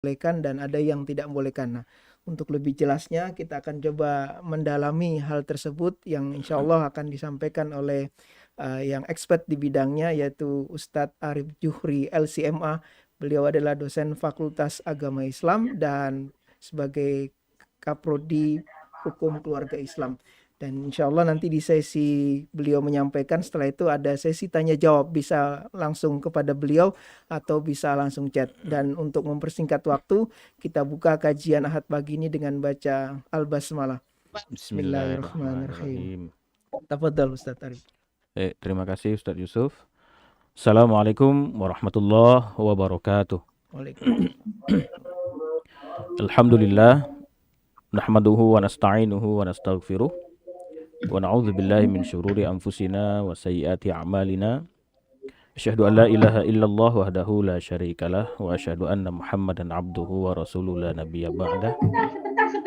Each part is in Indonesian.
membolehkan dan ada yang tidak membolehkan. Nah, untuk lebih jelasnya kita akan coba mendalami hal tersebut yang insya Allah akan disampaikan oleh yang expert di bidangnya, yaitu Ustadz Arif Juhri LCMA. Beliau adalah dosen Fakultas Agama Islam dan sebagai Kaprodi Hukum Keluarga Islam. Dan insya Allah nanti di sesi beliau menyampaikan, setelah itu ada sesi tanya jawab, bisa langsung kepada beliau atau bisa langsung chat. Dan untuk mempersingkat waktu, kita buka kajian Ahad pagi ini dengan baca Al-Basmalah. Bismillahirrahmanirrahim. Tafadhal Ustaz Arif. Terima kasih Ustaz Yusuf. Assalamualaikum warahmatullahi wabarakatuh. Alhamdulillah, nahmaduhu wa nasta'inuhu wa nastaghfiruh wa na'udzu billahi min syururi anfusina wa sayyiati a'malina. Asyhadu an la ilaha illallah wahdahu la syarikalah wa asyhadu anna Muhammadan abduhu wa rasuluhu la nabiyya ba'dah.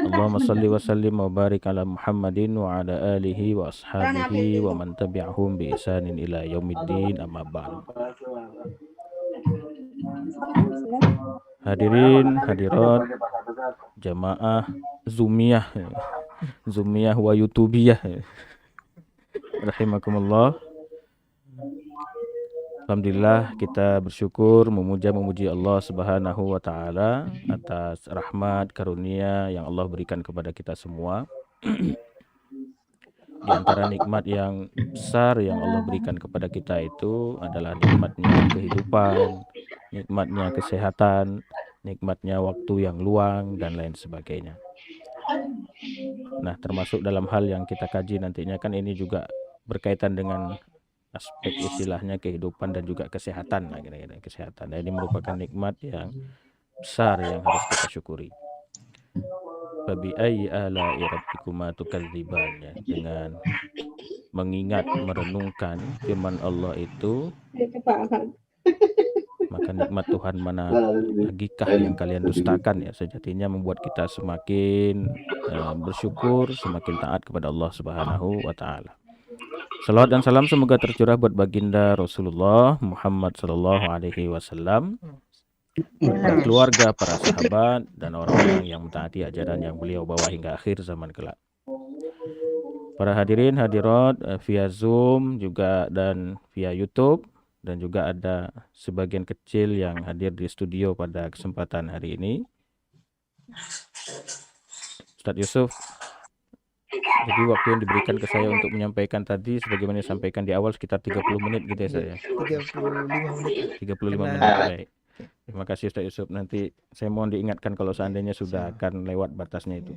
Allahumma salli wa sallim wa barik ala Muhammadin wa ala alihi wa ashabihi wa man tabi'ahum bi ihsanin ila yaumiddin, amma ba'd. Hadirin hadirat jamaah Zoomiyah wa YouTubiyah rahimakumullah. Alhamdulillah, kita bersyukur memuji Allah Subhanahu wa taala atas rahmat karunia yang Allah berikan kepada kita semua. Di antara nikmat yang besar yang Allah berikan kepada kita itu adalah nikmatnya kehidupan, nikmatnya kesehatan, nikmatnya waktu yang luang, dan lain sebagainya. Nah, termasuk dalam hal yang kita kaji nantinya kan ini juga berkaitan dengan aspek istilahnya kehidupan dan juga kesehatan, nah kira-kira kesehatan. Nah, ini merupakan nikmat yang besar yang harus kita syukuri. Fabi ayyi ala'i rabbikuma tukadziban, ya, dengan mengingat merenungkan firman Allah itu, maka nikmat Tuhan mana lagikah yang kalian dustakan, ya. Sejatinya membuat kita semakin bersyukur, semakin taat kepada Allah Subhanahu wa taala. Salawat dan salam semoga tercurah buat baginda Rasulullah Muhammad sallallahu alaihi wasallam, keluarga, para sahabat, dan orang-orang yang mentaati ajaran yang beliau bawa hingga akhir zaman kelak. Para hadirin hadirat via Zoom juga dan via YouTube, dan juga ada sebagian kecil yang hadir di studio pada kesempatan hari ini. Ustaz Yusuf, jadi waktu yang diberikan ke saya untuk menyampaikan tadi sebagaimana disampaikan di awal sekitar 30 menit gitu ya saya. 35 menit. 35 menit. Baik. Terima kasih Ustaz Yusuf. Nanti saya mohon diingatkan kalau seandainya sudah akan lewat batasnya itu.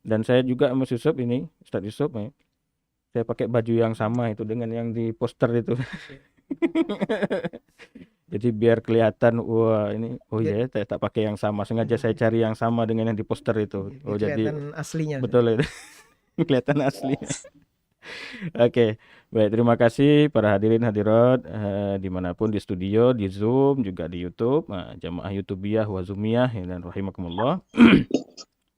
Dan saya juga Mas Yusuf ini, Ustaz Yusuf, saya pakai baju yang sama itu dengan yang di poster itu. Jadi biar kelihatan, wah ini, oh iya, saya tak pakai yang sama, sengaja saya cari yang sama dengan yang di poster itu. Oh jadi kelihatan aslinya. Betul itu. Kelihatan asli. Oke, baik, terima kasih para hadirin hadirat dimanapun, di studio, di Zoom, juga di YouTube, jamaah YouTubiyah wa Zoomiyah, dan rahimakumullah.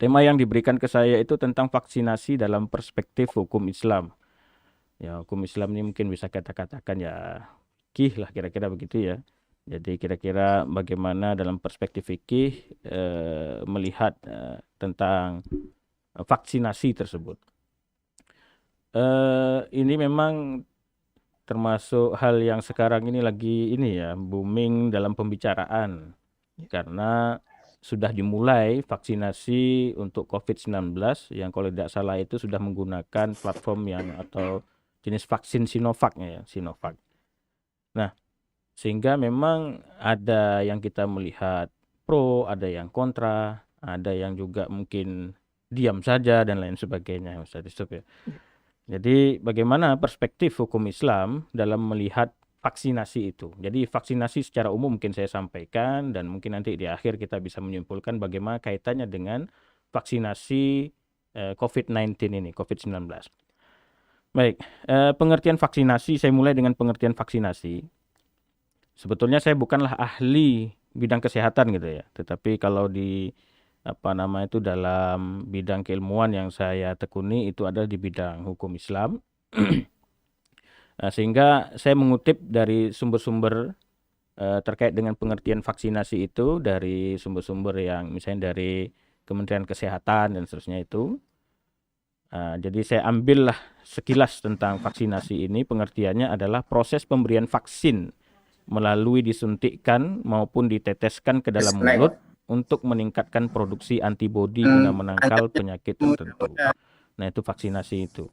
Tema yang diberikan ke saya itu tentang vaksinasi dalam perspektif hukum Islam. Ya, hukum Islam ini mungkin bisa kita katakan ya fikih lah, kira-kira begitu ya. Jadi kira-kira bagaimana dalam perspektif fikih melihat tentang vaksinasi tersebut. Ini memang termasuk hal yang sekarang ini lagi booming dalam pembicaraan, karena sudah dimulai vaksinasi untuk COVID-19 yang kalau tidak salah itu sudah menggunakan platform yang atau jenis vaksin Sinovac, ya, Sinovac. Nah, sehingga memang ada yang kita melihat pro, ada yang kontra, ada yang juga mungkin diam saja dan lain sebagainya, Ustaz Yusuf, ya. Jadi bagaimana perspektif hukum Islam dalam melihat vaksinasi itu. Jadi vaksinasi secara umum mungkin saya sampaikan, dan mungkin nanti di akhir kita bisa menyimpulkan bagaimana kaitannya dengan vaksinasi COVID-19 ini, COVID-19. Baik, pengertian vaksinasi, saya mulai dengan pengertian vaksinasi. Sebetulnya saya bukanlah ahli bidang kesehatan gitu ya, tetapi kalau di dalam bidang keilmuan yang saya tekuni itu adalah di bidang hukum Islam. Sehingga saya mengutip dari sumber-sumber terkait dengan pengertian vaksinasi itu dari sumber-sumber yang misalnya dari Kementerian Kesehatan dan seterusnya itu. Jadi saya ambillah sekilas tentang vaksinasi ini. Pengertiannya adalah proses pemberian vaksin melalui disuntikkan maupun diteteskan ke dalam mulut untuk meningkatkan produksi antibodi guna menangkal penyakit tertentu. Nah, itu vaksinasi itu.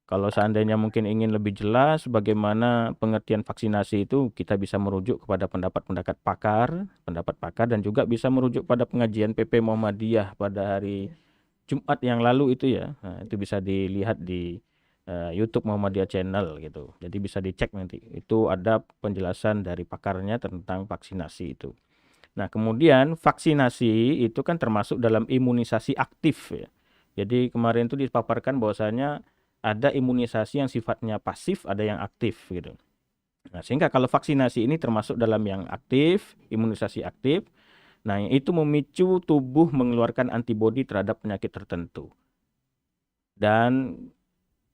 Kalau seandainya mungkin ingin lebih jelas bagaimana pengertian vaksinasi itu, kita bisa merujuk kepada pendapat pakar dan juga bisa merujuk pada pengajian PP Muhammadiyah pada hari Jumat yang lalu itu ya. Nah, itu bisa dilihat di YouTube Muhammadiyah Channel gitu. Jadi bisa dicek nanti. Itu ada penjelasan dari pakarnya tentang vaksinasi itu. Nah, kemudian vaksinasi itu kan termasuk dalam imunisasi aktif ya. Jadi kemarin itu dipaparkan bahwasanya ada imunisasi yang sifatnya pasif, ada yang aktif gitu. Nah, sehingga kalau vaksinasi ini termasuk dalam yang aktif, imunisasi aktif. Nah, yang itu memicu tubuh mengeluarkan antibodi terhadap penyakit tertentu. Dan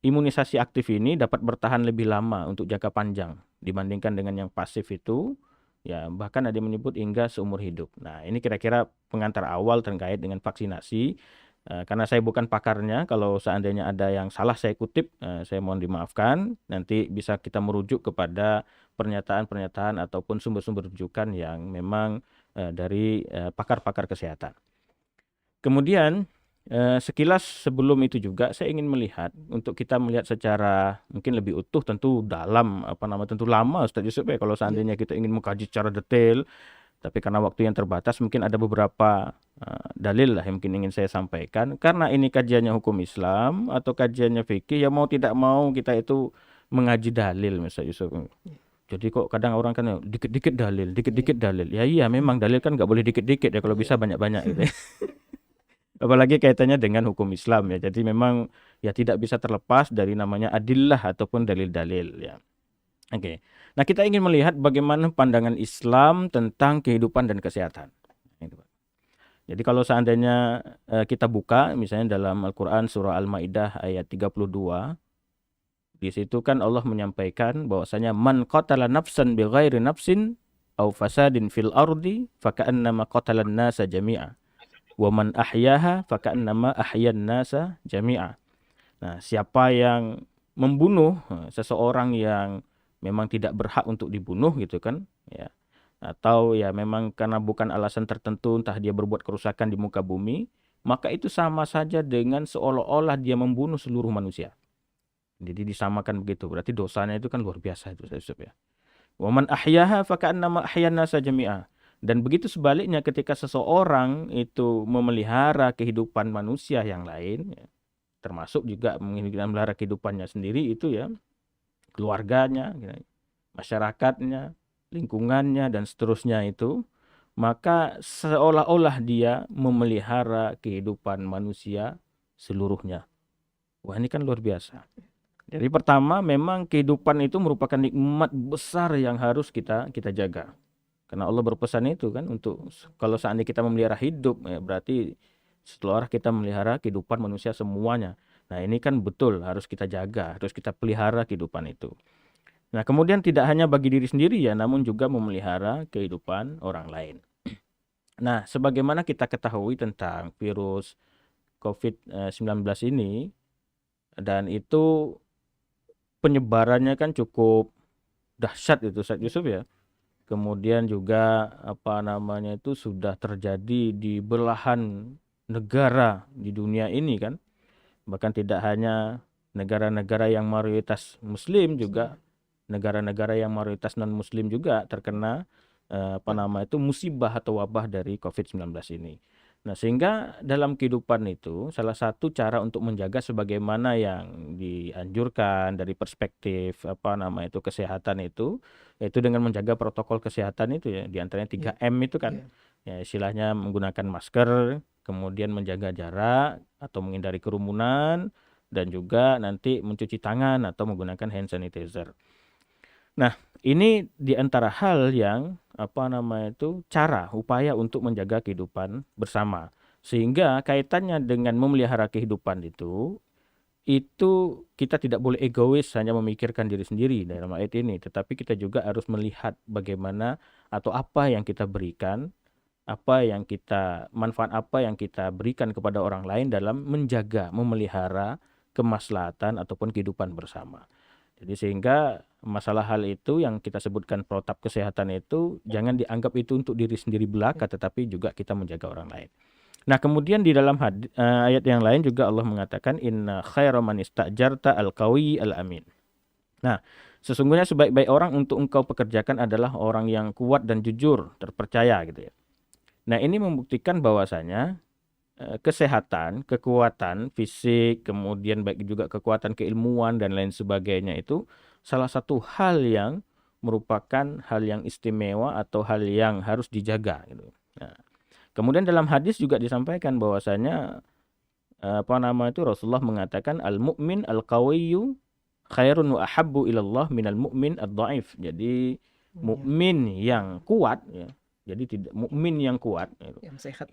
imunisasi aktif ini dapat bertahan lebih lama untuk jangka panjang dibandingkan dengan yang pasif itu. Ya, bahkan ada yang menyebut hingga seumur hidup. Nah, ini kira-kira pengantar awal terkait dengan vaksinasi. Karena saya bukan pakarnya, kalau seandainya ada yang salah saya kutip, saya mohon dimaafkan. Nanti bisa kita merujuk kepada pernyataan-pernyataan ataupun sumber-sumber rujukan yang memang dari pakar-pakar kesehatan. Kemudian sekilas sebelum itu juga saya ingin melihat untuk kita melihat secara mungkin lebih utuh, tentu dalam tentu lama Ustaz Yusuf ya kalau seandainya kita ingin mengkaji secara detail. Tapi karena waktu yang terbatas mungkin ada beberapa dalil lah yang mungkin ingin saya sampaikan. Karena ini kajiannya hukum Islam atau kajiannya fikih, ya mau tidak mau kita itu mengaji dalil Mas Yusuf. Jadi kok kadang orang kan dikit-dikit dalil, dikit-dikit dalil. Ya iya memang dalil kan nggak boleh dikit-dikit ya, kalau bisa banyak-banyak gitu ya. Apalagi kaitannya dengan hukum Islam ya. Jadi memang ya tidak bisa terlepas dari namanya adillah ataupun dalil-dalil ya. Oke. Nah, kita ingin melihat bagaimana pandangan Islam tentang kehidupan dan kesehatan. Jadi kalau seandainya kita buka misalnya dalam Al-Qur'an surah Al-Maidah ayat 32, di situ kan Allah menyampaikan bahwasanya man qatala nafsan bighairi nafsin aw fasadin fil ardi faka'annama qatalan nasa jami'a wa man ahyaha faka'annama ahyan nasa jami'a. Nah, siapa yang membunuh seseorang yang memang tidak berhak untuk dibunuh gitu kan ya, atau ya memang karena bukan alasan tertentu, entah dia berbuat kerusakan di muka bumi, maka itu sama saja dengan seolah-olah dia membunuh seluruh manusia. Jadi disamakan begitu, berarti dosanya itu kan luar biasa itu ya. Wa man ahyaha faka'annama ahyan nasa jami'a. Dan begitu sebaliknya ketika seseorang itu memelihara kehidupan manusia yang lain ya, termasuk juga memelihara kehidupannya sendiri itu ya, keluarganya, masyarakatnya, lingkungannya, dan seterusnya itu, maka seolah-olah dia memelihara kehidupan manusia seluruhnya. Wah, ini kan luar biasa. Jadi pertama, memang kehidupan itu merupakan nikmat besar yang harus kita jaga. Karena Allah berpesan itu kan, untuk kalau seandainya kita memelihara hidup, ya berarti setelah kita memelihara kehidupan manusia semuanya. Nah, ini kan betul harus kita jaga, harus kita pelihara kehidupan itu. Nah, kemudian tidak hanya bagi diri sendiri ya, namun juga memelihara kehidupan orang lain. Nah, sebagaimana kita ketahui tentang virus COVID-19 ini, dan itu penyebarannya kan cukup dahsyat itu Ustaz Yusuf ya. Kemudian juga itu sudah terjadi di belahan negara di dunia ini kan. Bahkan tidak hanya negara-negara yang mayoritas muslim, juga negara-negara yang mayoritas non muslim juga terkena musibah atau wabah dari COVID-19 ini. Nah, sehingga dalam kehidupan itu salah satu cara untuk menjaga sebagaimana yang dianjurkan dari perspektif kesehatan itu, yaitu dengan menjaga protokol kesehatan itu ya, di antaranya 3M itu kan. Ya, istilahnya menggunakan masker, kemudian menjaga jarak atau menghindari kerumunan, dan juga nanti mencuci tangan atau menggunakan hand sanitizer. Nah, ini di antara hal yang cara upaya untuk menjaga kehidupan bersama. Sehingga kaitannya dengan memelihara kehidupan itu itu kita tidak boleh egois hanya memikirkan diri sendiri dalam ayat ini, tetapi kita juga harus melihat bagaimana atau apa yang kita berikan, manfaat apa yang kita berikan kepada orang lain dalam menjaga, memelihara kemaslahatan ataupun kehidupan bersama. Jadi sehingga masalah hal itu yang kita sebutkan protap kesehatan itu jangan dianggap itu untuk diri sendiri belaka, tetapi juga kita menjaga orang lain. Nah, kemudian di dalam ayat yang lain juga Allah mengatakan inna khaira man istajarta al-qawi al-amin. Nah, sesungguhnya sebaik-baik orang untuk engkau pekerjakan adalah orang yang kuat dan jujur, terpercaya gitu ya. Nah, ini membuktikan bahwasanya kesehatan, kekuatan fisik, kemudian baik juga kekuatan keilmuan dan lain sebagainya itu salah satu hal yang merupakan hal yang istimewa atau hal yang harus dijaga gitu. Nah, kemudian dalam hadis juga disampaikan bahwasanya Rasulullah mengatakan al-mu'min al-qawiyyu khairun wa ahabbu ilallah minal mu'min ad-dhaif. Jadi mukmin yang kuat ya. Jadi tidak mukmin yang kuat yang sehat,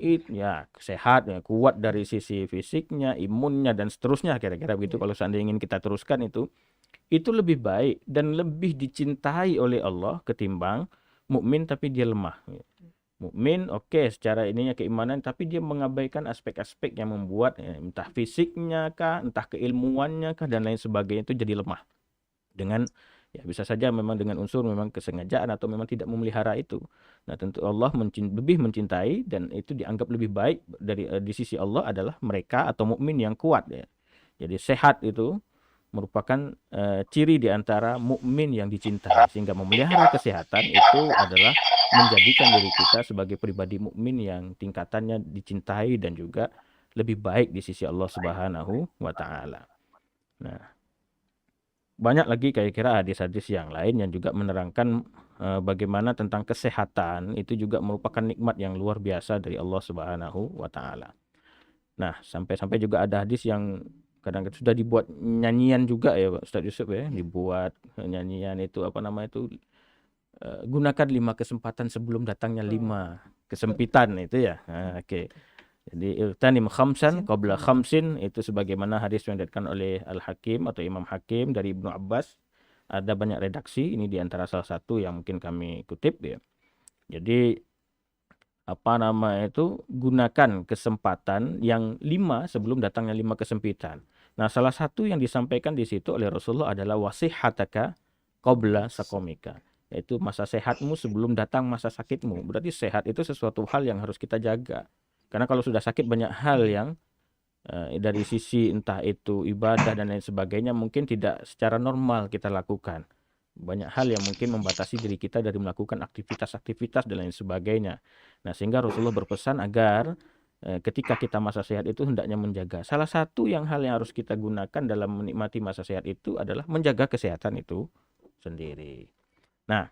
sehat ya, kuat dari sisi fisiknya, imunnya dan seterusnya kira-kira begitu. Kalau seandainya ingin kita teruskan itu lebih baik dan lebih dicintai oleh Allah ketimbang mukmin tapi dia lemah. Mukmin secara ininya keimanan tapi dia mengabaikan aspek-aspek yang membuat entah fisiknya kah, entah keilmuannya kah dan lain sebagainya itu jadi lemah. Dengan bisa saja memang dengan unsur memang kesengajaan atau memang tidak memelihara itu. Nah, tentu Allah lebih mencintai dan itu dianggap lebih baik di sisi Allah adalah mereka atau mukmin yang kuat ya. Jadi sehat itu merupakan ciri di antara mukmin yang dicintai, sehingga memelihara kesehatan itu adalah menjadikan diri kita sebagai pribadi mukmin yang tingkatannya dicintai dan juga lebih baik di sisi Allah Subhanahu wa taala. Nah, banyak lagi kira-kira hadis-hadis yang lain yang juga menerangkan bagaimana tentang kesehatan itu juga merupakan nikmat yang luar biasa dari Allah Subhanahu wa taala. Nah, sampai-sampai juga ada hadis yang kadang-kadang sudah dibuat nyanyian juga ya Pak Ustadz Yusuf ya, dibuat nyanyian itu gunakan 5 kesempatan sebelum datangnya 5 kesempitan itu ya. Nah, Jadi irtanim khamsan qabla khamsin itu sebagaimana hadis yang diriwayatkan oleh Al-Hakim atau Imam Hakim dari Ibnu Abbas. Ada banyak redaksi, ini di antara salah satu yang mungkin kami kutip ya. Jadi gunakan kesempatan yang 5 sebelum datangnya 5 kesempitan. Nah, salah satu yang disampaikan di situ oleh Rasulullah adalah wasihataka qabla sakomika, yaitu masa sehatmu sebelum datang masa sakitmu. Berarti sehat itu sesuatu hal yang harus kita jaga. Karena kalau sudah sakit banyak hal yang dari sisi entah itu ibadah dan lain sebagainya mungkin tidak secara normal kita lakukan. Banyak hal yang mungkin membatasi diri kita dari melakukan aktivitas-aktivitas dan lain sebagainya. Nah, sehingga Rasulullah berpesan agar ketika kita masa sehat itu hendaknya menjaga. Salah satu hal yang harus kita gunakan dalam menikmati masa sehat itu adalah menjaga kesehatan itu sendiri. Nah,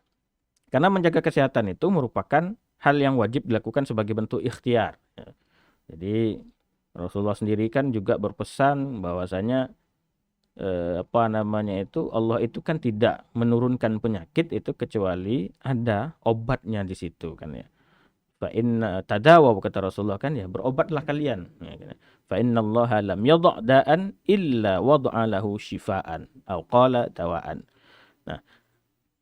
karena menjaga kesehatan itu merupakan hal yang wajib dilakukan sebagai bentuk ikhtiar. Jadi Rasulullah sendiri kan juga berpesan bahwasanya Allah itu kan tidak menurunkan penyakit itu kecuali ada obatnya di situ kan ya. Fa inna tadawaw kata Rasulullah kan ya, berobatlah kalian. Fa innallaha lam yadha' da'an illa wada'a lahu shifaan atau qala dawaan. Nah,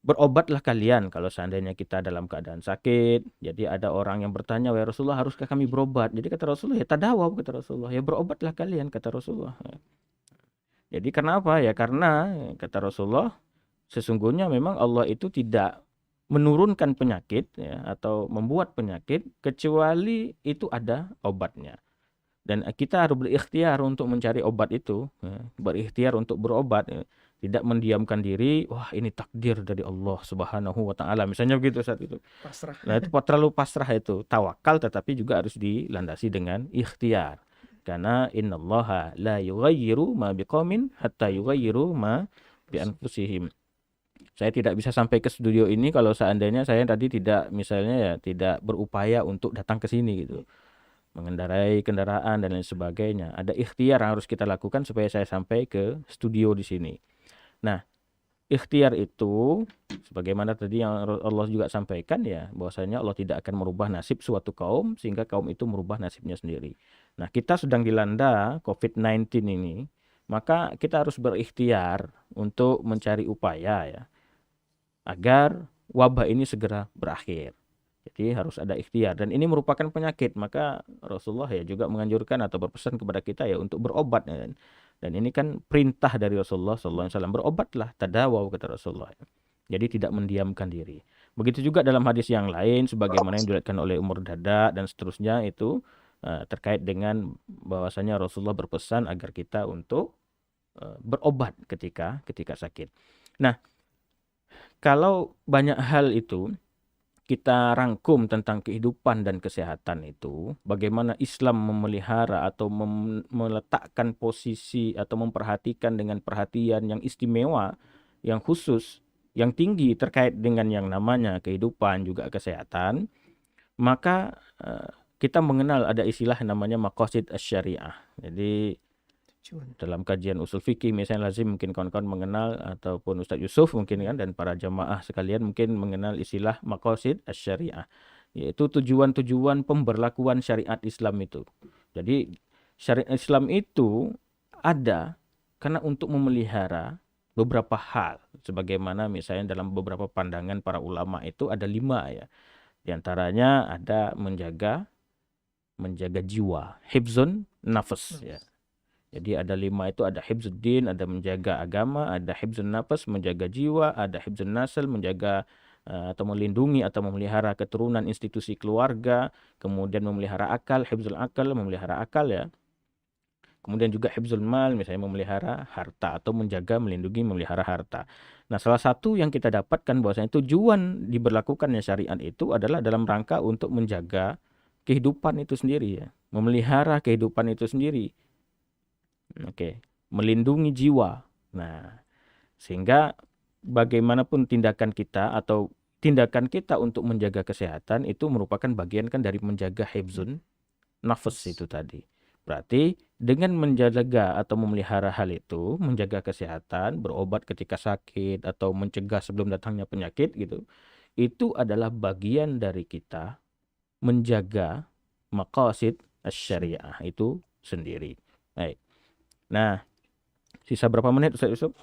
berobatlah kalian kalau seandainya kita dalam keadaan sakit. Jadi ada orang yang bertanya, "Wahai Rasulullah, haruskah kami berobat?" Jadi kata Rasulullah, "Ya tadawaw," kata Rasulullah, "ya berobatlah kalian," kata Rasulullah. Jadi kenapa ya? Karena kata Rasulullah, sesungguhnya memang Allah itu tidak menurunkan penyakit ya, atau membuat penyakit kecuali itu ada obatnya. Dan kita harus berikhtiar untuk mencari obat itu, ya, berikhtiar untuk berobat, ya. Tidak mendiamkan diri, wah ini takdir dari Allah Subhanahu wa taala. Misalnya begitu saat itu. pasrah. Nah, itu terlalu pasrah itu, tawakal tetapi juga harus dilandasi dengan ikhtiar. Karena innallaha la yughayyiru ma biqaumin hatta yughayyiru ma bi anfusihim. Saya tidak bisa sampai ke studio ini kalau seandainya saya tadi tidak tidak berupaya untuk datang ke sini gitu. Mengendarai kendaraan dan lain sebagainya. Ada ikhtiar yang harus kita lakukan supaya saya sampai ke studio di sini. Nah, ikhtiar itu sebagaimana tadi yang Allah juga sampaikan ya, bahwasanya Allah tidak akan merubah nasib suatu kaum sehingga kaum itu merubah nasibnya sendiri. Nah, kita sedang dilanda COVID-19 ini maka kita harus berikhtiar untuk mencari upaya ya agar wabah ini segera berakhir. Jadi harus ada ikhtiar, dan ini merupakan penyakit, maka Rasulullah ya juga menganjurkan atau berpesan kepada kita ya untuk berobat ya. Dan ini kan perintah dari Rasulullah SAW, berobatlah, tadawau kata Rasulullah. Jadi tidak mendiamkan diri. Begitu juga dalam hadis yang lain sebagaimana yang diriwayatkan oleh Umar Darda dan seterusnya itu terkait dengan bahwasanya Rasulullah berpesan agar kita untuk berobat ketika sakit. Nah, kalau banyak hal itu kita rangkum tentang kehidupan dan kesehatan itu, bagaimana Islam memelihara atau meletakkan posisi atau memperhatikan dengan perhatian yang istimewa, yang khusus, yang tinggi terkait dengan yang namanya kehidupan juga kesehatan, maka kita mengenal ada istilah namanya maqasid asy-syariah. Jadi dalam kajian usul fikih misalnya lazim mungkin kawan-kawan mengenal, ataupun Ustadz Yusuf mungkin kan, dan para jamaah sekalian mungkin mengenal istilah maqasid asy-syariah, yaitu tujuan-tujuan pemberlakuan syariat Islam itu. Jadi syariat Islam itu ada karena untuk memelihara beberapa hal, sebagaimana misalnya dalam beberapa pandangan para ulama itu ada 5 ya. Di antaranya ada menjaga jiwa, hifzun nafas ya. Jadi ada 5 itu, ada hifzuddin, ada menjaga agama, ada hifzun nafas, menjaga jiwa, ada hifzun nasl, menjaga atau melindungi atau memelihara keturunan institusi keluarga, kemudian memelihara akal, hifzul akal, memelihara akal ya. Kemudian juga hifzul mal, misalnya memelihara harta atau menjaga, melindungi, memelihara harta. Nah, salah satu yang kita dapatkan bahwasanya tujuan diberlakukannya syariat itu adalah dalam rangka untuk menjaga kehidupan itu sendiri ya, memelihara kehidupan itu sendiri. Oke, melindungi jiwa. Nah, sehingga bagaimanapun tindakan kita atau tindakan kita untuk menjaga kesehatan itu merupakan bagian kan dari menjaga hifzun nafas itu tadi. Berarti dengan menjaga atau memelihara hal itu, menjaga kesehatan, berobat ketika sakit atau mencegah sebelum datangnya penyakit gitu, itu adalah bagian dari kita menjaga maqasid asy-syariah itu sendiri. Baik. Nah, sisa berapa menit Ustaz Yusuf?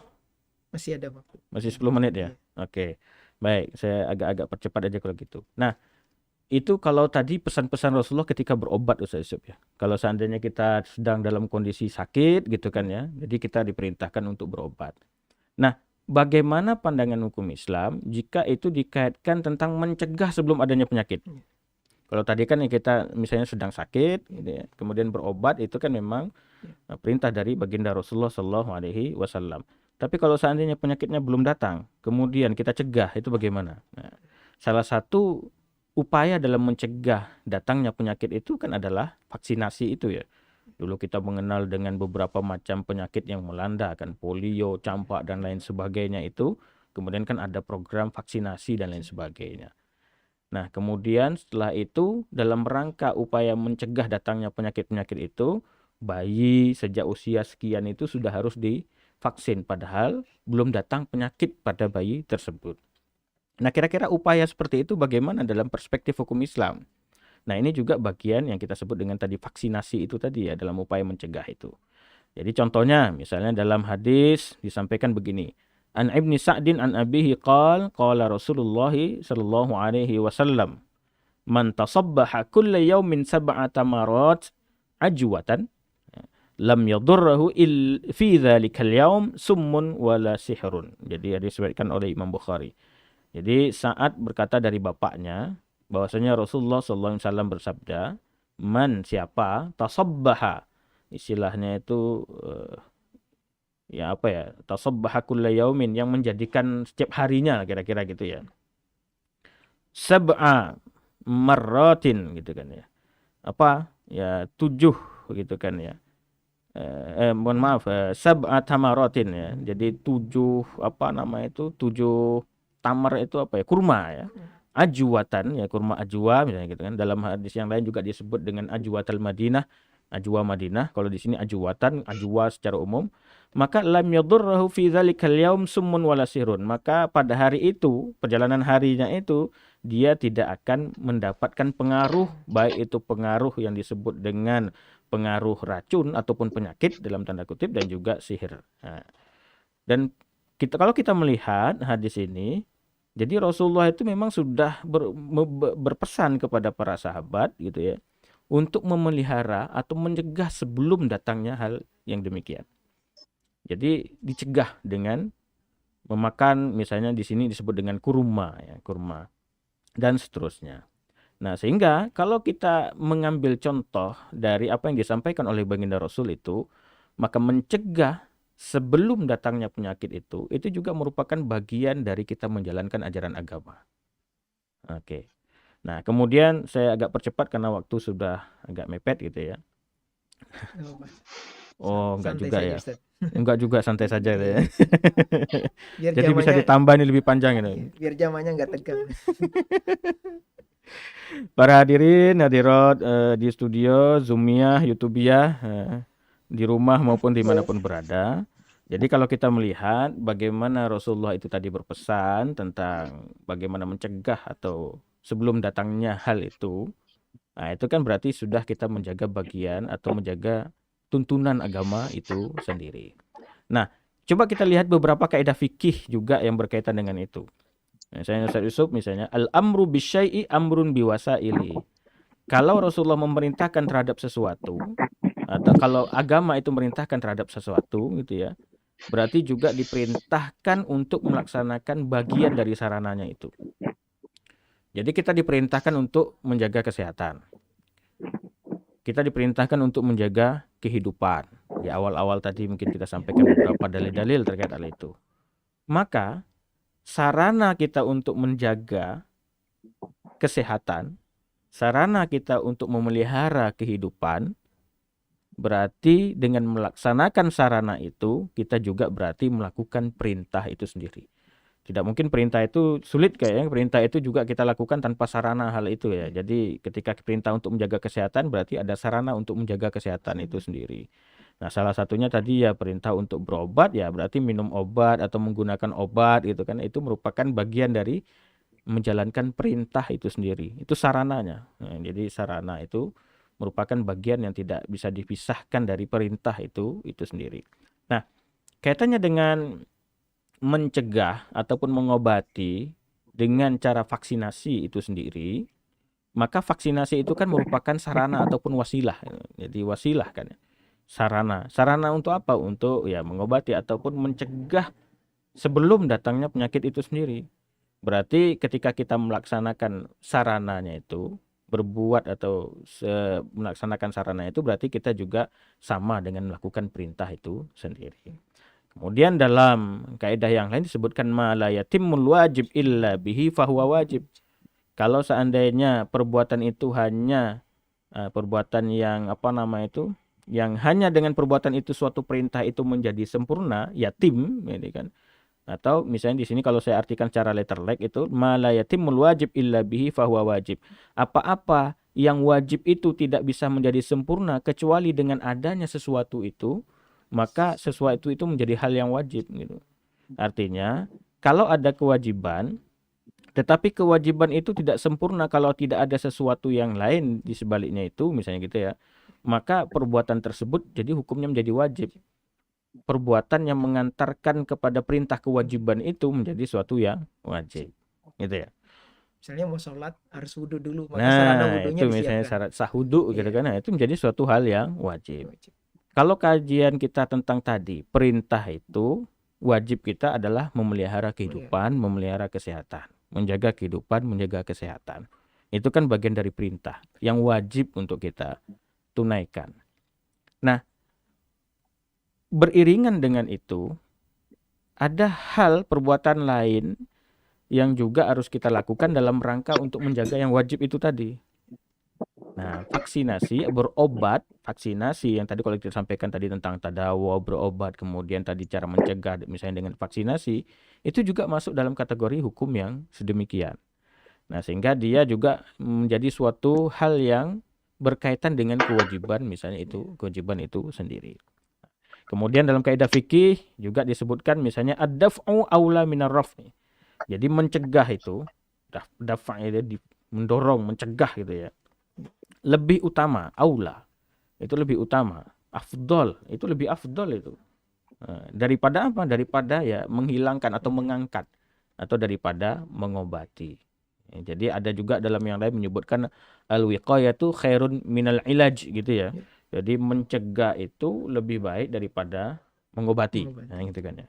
Masih ada waktu. Masih 10 menit ya? Oke. Baik, saya agak-agak percepat aja kalau gitu. Nah, itu kalau tadi pesan-pesan Rasulullah ketika berobat Ustaz Yusuf ya. Kalau seandainya kita sedang dalam kondisi sakit gitu kan ya, jadi kita diperintahkan untuk berobat. Nah, bagaimana pandangan hukum Islam jika itu dikaitkan tentang mencegah sebelum adanya penyakit? Kalau tadi kan kita misalnya sedang sakit, gitu ya, kemudian berobat, itu kan memang perintah dari baginda Rasulullah SAW. Tapi kalau seandainya penyakitnya belum datang, kemudian kita cegah, itu bagaimana? Nah, salah satu upaya dalam mencegah datangnya penyakit itu kan adalah vaksinasi itu ya. Dulu kita mengenal dengan beberapa macam penyakit yang melanda, kan polio, campak dan lain sebagainya itu. Kemudian kan ada program vaksinasi dan lain sebagainya. Nah, kemudian setelah itu dalam rangka upaya mencegah datangnya penyakit-penyakit itu, bayi sejak usia sekian itu sudah harus divaksin, padahal belum datang penyakit pada bayi tersebut. Nah, kira-kira upaya seperti itu bagaimana dalam perspektif hukum Islam? Nah, ini juga bagian yang kita sebut dengan tadi vaksinasi itu tadi ya, dalam upaya mencegah itu. Jadi contohnya misalnya dalam hadis disampaikan begini. An Ibni Sa'din an abihi qala Rasulullah sallallahu alaihi wasallam man tasabbaha kulla yawmin sab'ata marat ajwatan lam yadurruhu fi dhalikal yawm summun wala sihrun. Jadi disebutkan oleh Imam Bukhari. Jadi saat berkata dari bapaknya bahwasanya Rasulullah sallallahu alaihi wasallam bersabda, man siapa tasabbaha, istilahnya itu ya apa ya, tasabbaha kulla yaumin, yang menjadikan setiap harinya kira-kira gitu ya, sab'a marratin gitu kan ya, apa ya 7 gitu kan ya, mohon maaf, sab'a tamaratin ya, jadi 7 apa nama itu, 7 tamar itu apa ya, kurma ya, ajwatan ya, kurma ajwa misalnya gitu kan. Dalam hadis yang lain juga disebut dengan ajwatal Madinah, ajwa Madinah. Kalau di sini ajwatan, ajwa secara umum. Maka lam yadurruhu fi dzalikal yaum summun wala sirun. Maka pada hari itu, perjalanan harinya itu dia tidak akan mendapatkan pengaruh, baik itu pengaruh yang disebut dengan pengaruh racun ataupun penyakit dalam tanda kutip, dan juga sihir. Nah, dan kalau kita melihat hadis ini, jadi Rasulullah itu memang sudah berpesan kepada para sahabat gitu ya, untuk memelihara atau mencegah sebelum datangnya hal yang demikian. Jadi dicegah dengan memakan, misalnya di sini disebut dengan kurma ya, kurma dan seterusnya. Nah, sehingga kalau kita mengambil contoh dari apa yang disampaikan oleh baginda Rasul itu, maka mencegah sebelum datangnya penyakit itu juga merupakan bagian dari kita menjalankan ajaran agama. Oke. Nah, kemudian saya agak percepat karena waktu sudah agak mepet gitu ya. Nggak apa-apa. Oh, enggak Santai juga saja ya. Ustaz. Enggak juga, santai saja gitu ya. Iya. Biar Jadi bisa zamannya ditambah ini lebih panjang iya, ini. biar zamannya nggak tegang. Para hadirin, hadirat di studio, Zoomia, YouTubia, di rumah maupun dimanapun berada. Jadi kalau kita melihat bagaimana Rasulullah itu tadi berpesan tentang bagaimana mencegah atau sebelum datangnya hal itu, nah itu kan berarti sudah kita menjaga bagian atau menjaga tuntunan agama itu sendiri. Nah, coba kita lihat beberapa kaidah fikih juga yang berkaitan dengan itu. Misalnya Ustaz Yusuf, misalnya al-amru bisyai'i amrun biwasaili. Kalau Rasulullah memerintahkan terhadap sesuatu, atau kalau agama itu memerintahkan terhadap sesuatu gitu ya, berarti juga diperintahkan untuk melaksanakan bagian dari sarananya itu. Jadi kita diperintahkan untuk menjaga kesehatan. Kita diperintahkan untuk menjaga kehidupan. Di awal-awal tadi mungkin kita sampaikan beberapa dalil-dalil terkait hal itu. Maka sarana kita untuk menjaga kesehatan, sarana kita untuk memelihara kehidupan, berarti dengan melaksanakan sarana itu, kita juga berarti melakukan perintah itu sendiri. Tidak mungkin perintah itu sulit kayaknya, perintah itu juga kita lakukan tanpa sarana hal itu ya. Jadi ketika perintah untuk menjaga kesehatan, berarti ada sarana untuk menjaga kesehatan itu sendiri. Nah, salah satunya tadi ya perintah untuk berobat, ya berarti minum obat atau menggunakan obat gitu kan, itu merupakan bagian dari menjalankan perintah itu sendiri. Itu sarananya. Nah, jadi sarana itu merupakan bagian yang tidak bisa dipisahkan dari perintah itu sendiri. Nah, kaitannya dengan mencegah ataupun mengobati dengan cara vaksinasi itu sendiri, maka vaksinasi itu kan merupakan sarana ataupun wasilah. Jadi wasilah kan ya. Sarana untuk apa? Untuk ya mengobati ataupun mencegah sebelum datangnya penyakit itu sendiri. Berarti ketika kita melaksanakan sarananya itu, berbuat atau melaksanakan sarana itu, berarti kita juga sama dengan melakukan perintah itu sendiri. Kemudian dalam kaidah yang lain disebutkan ma la yatimmul wajib illa bihi fahuwa wajib. Kalau seandainya perbuatan itu hanya perbuatan yang yang hanya dengan perbuatan itu suatu perintah itu menjadi sempurna, yatim, ini kan. Atau misalnya di sini kalau saya artikan secara letterlek itu ma la yatimmul wajib illa bihi fahuwa wajib. Apa-apa yang wajib itu tidak bisa menjadi sempurna kecuali dengan adanya sesuatu itu, maka sesuatu itu menjadi hal yang wajib gitu. Artinya, kalau ada kewajiban, tetapi kewajiban itu tidak sempurna kalau tidak ada sesuatu yang lain di sebaliknya itu, misalnya gitu ya, maka perbuatan tersebut jadi hukumnya menjadi wajib. Perbuatan yang mengantarkan kepada perintah kewajiban itu menjadi suatu yang wajib. Gitu ya. Misalnya mau sholat harus wudhu dulu, maka sarana Nah, wudhunya itu misalnya disiapkan. syarat sah wudu gitu Iya, kan. Nah, itu menjadi suatu hal yang wajib. wajib. Kalau kajian kita tentang tadi, perintah itu wajib kita adalah memelihara kehidupan, memelihara kesehatan, menjaga kehidupan, menjaga kesehatan. Itu kan bagian dari perintah yang wajib untuk kita tunaikan. Nah, beriringan dengan itu, ada hal perbuatan lain yang juga harus kita lakukan dalam rangka untuk menjaga yang wajib itu tadi. Nah, vaksinasi, berobat, vaksinasi yang tadi kalau kita sampaikan tadi tentang tadawa, berobat, kemudian tadi cara mencegah misalnya dengan vaksinasi, itu juga masuk dalam kategori hukum yang sedemikian. Nah, sehingga dia juga menjadi suatu hal yang berkaitan dengan kewajiban, misalnya itu, kewajiban itu sendiri. Kemudian dalam kaidah fikih juga disebutkan misalnya ad-daf'u aula minar raf'i. Jadi mencegah itu Dafa itu mendorong, mencegah gitu ya. Lebih utama, aula. Itu lebih utama. Afdol, itu lebih afdol itu. Daripada apa? Daripada ya menghilangkan atau mengangkat atau daripada mengobati. Jadi ada juga dalam yang lain menyebutkan al-wiqayatu khairun minal ilaj gitu ya. Jadi mencegah itu lebih baik daripada mengobati. Nah, gitu kan ya.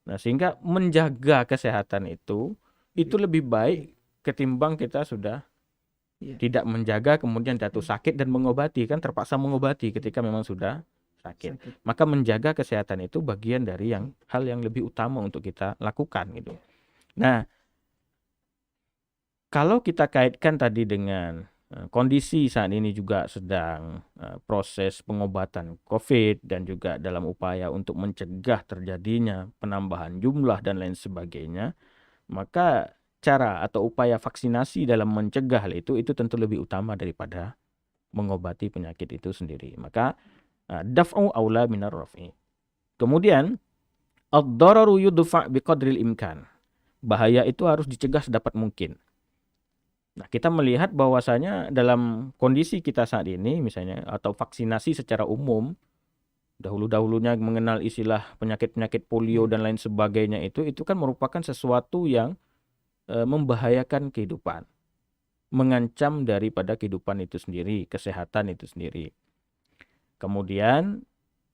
Nah, sehingga menjaga kesehatan itu lebih baik ketimbang kita sudah tidak menjaga kemudian jatuh sakit dan mengobati, kan terpaksa mengobati ketika memang sudah sakit. Maka menjaga kesehatan itu bagian dari hal yang lebih utama untuk kita lakukan gitu. Nah, kalau kita kaitkan tadi dengan kondisi saat ini juga sedang proses pengobatan COVID dan juga dalam upaya untuk mencegah terjadinya penambahan jumlah dan lain sebagainya, maka cara atau upaya vaksinasi dalam mencegah hal itu tentu lebih utama daripada mengobati penyakit itu sendiri. Maka daf'u aula minar raf'i. Kemudian ad-dararu yudfa' biqadril imkan. Bahaya itu harus dicegah sedapat mungkin. Nah, kita melihat bahwasanya dalam kondisi kita saat ini misalnya atau vaksinasi secara umum, dahulu-dahulunya mengenal istilah penyakit-penyakit polio dan lain sebagainya itu kan merupakan sesuatu yang membahayakan kehidupan, mengancam daripada kehidupan itu sendiri, kesehatan itu sendiri. Kemudian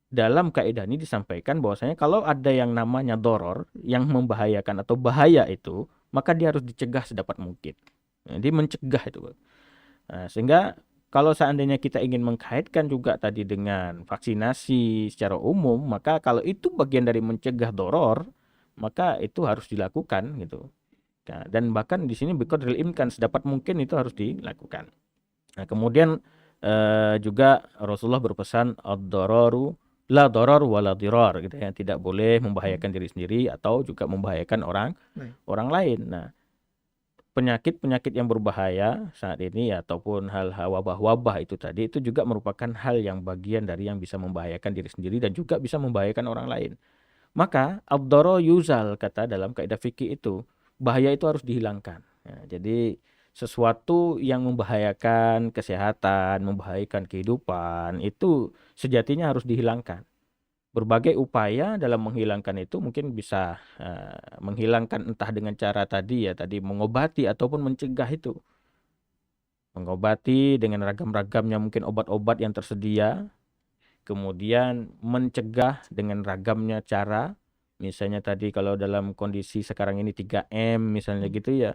dalam kaidah ini disampaikan bahwasanya kalau ada yang namanya doror yang membahayakan atau bahaya itu, maka dia harus dicegah sedapat mungkin. Jadi mencegah itu. Nah, sehingga kalau seandainya kita ingin mengkaitkan juga tadi dengan vaksinasi secara umum, maka kalau itu bagian dari mencegah doror, maka itu harus dilakukan gitu. Nah, dan bahkan di sini biqadril imkan sedapat mungkin itu harus dilakukan. Nah, kemudian juga Rasulullah berpesan ad-dararu la darar wala dirar gitu ya, tidak boleh membahayakan diri sendiri atau juga membahayakan orang lain. Nah, penyakit-penyakit yang berbahaya saat ini ataupun hal wabah-wabah itu tadi itu juga merupakan hal yang bagian dari yang bisa membahayakan diri sendiri dan juga bisa membahayakan orang lain. Maka ad-darar yuzal kata dalam kaidah fikih itu, bahaya itu harus dihilangkan. Nah, jadi sesuatu yang membahayakan kesehatan, membahayakan kehidupan itu sejatinya harus dihilangkan. Berbagai upaya dalam menghilangkan itu mungkin bisa menghilangkan entah dengan cara tadi mengobati ataupun mencegah itu. Mengobati dengan ragam-ragamnya mungkin obat-obat yang tersedia, kemudian mencegah dengan ragamnya cara, misalnya tadi kalau dalam kondisi sekarang ini 3M misalnya gitu ya,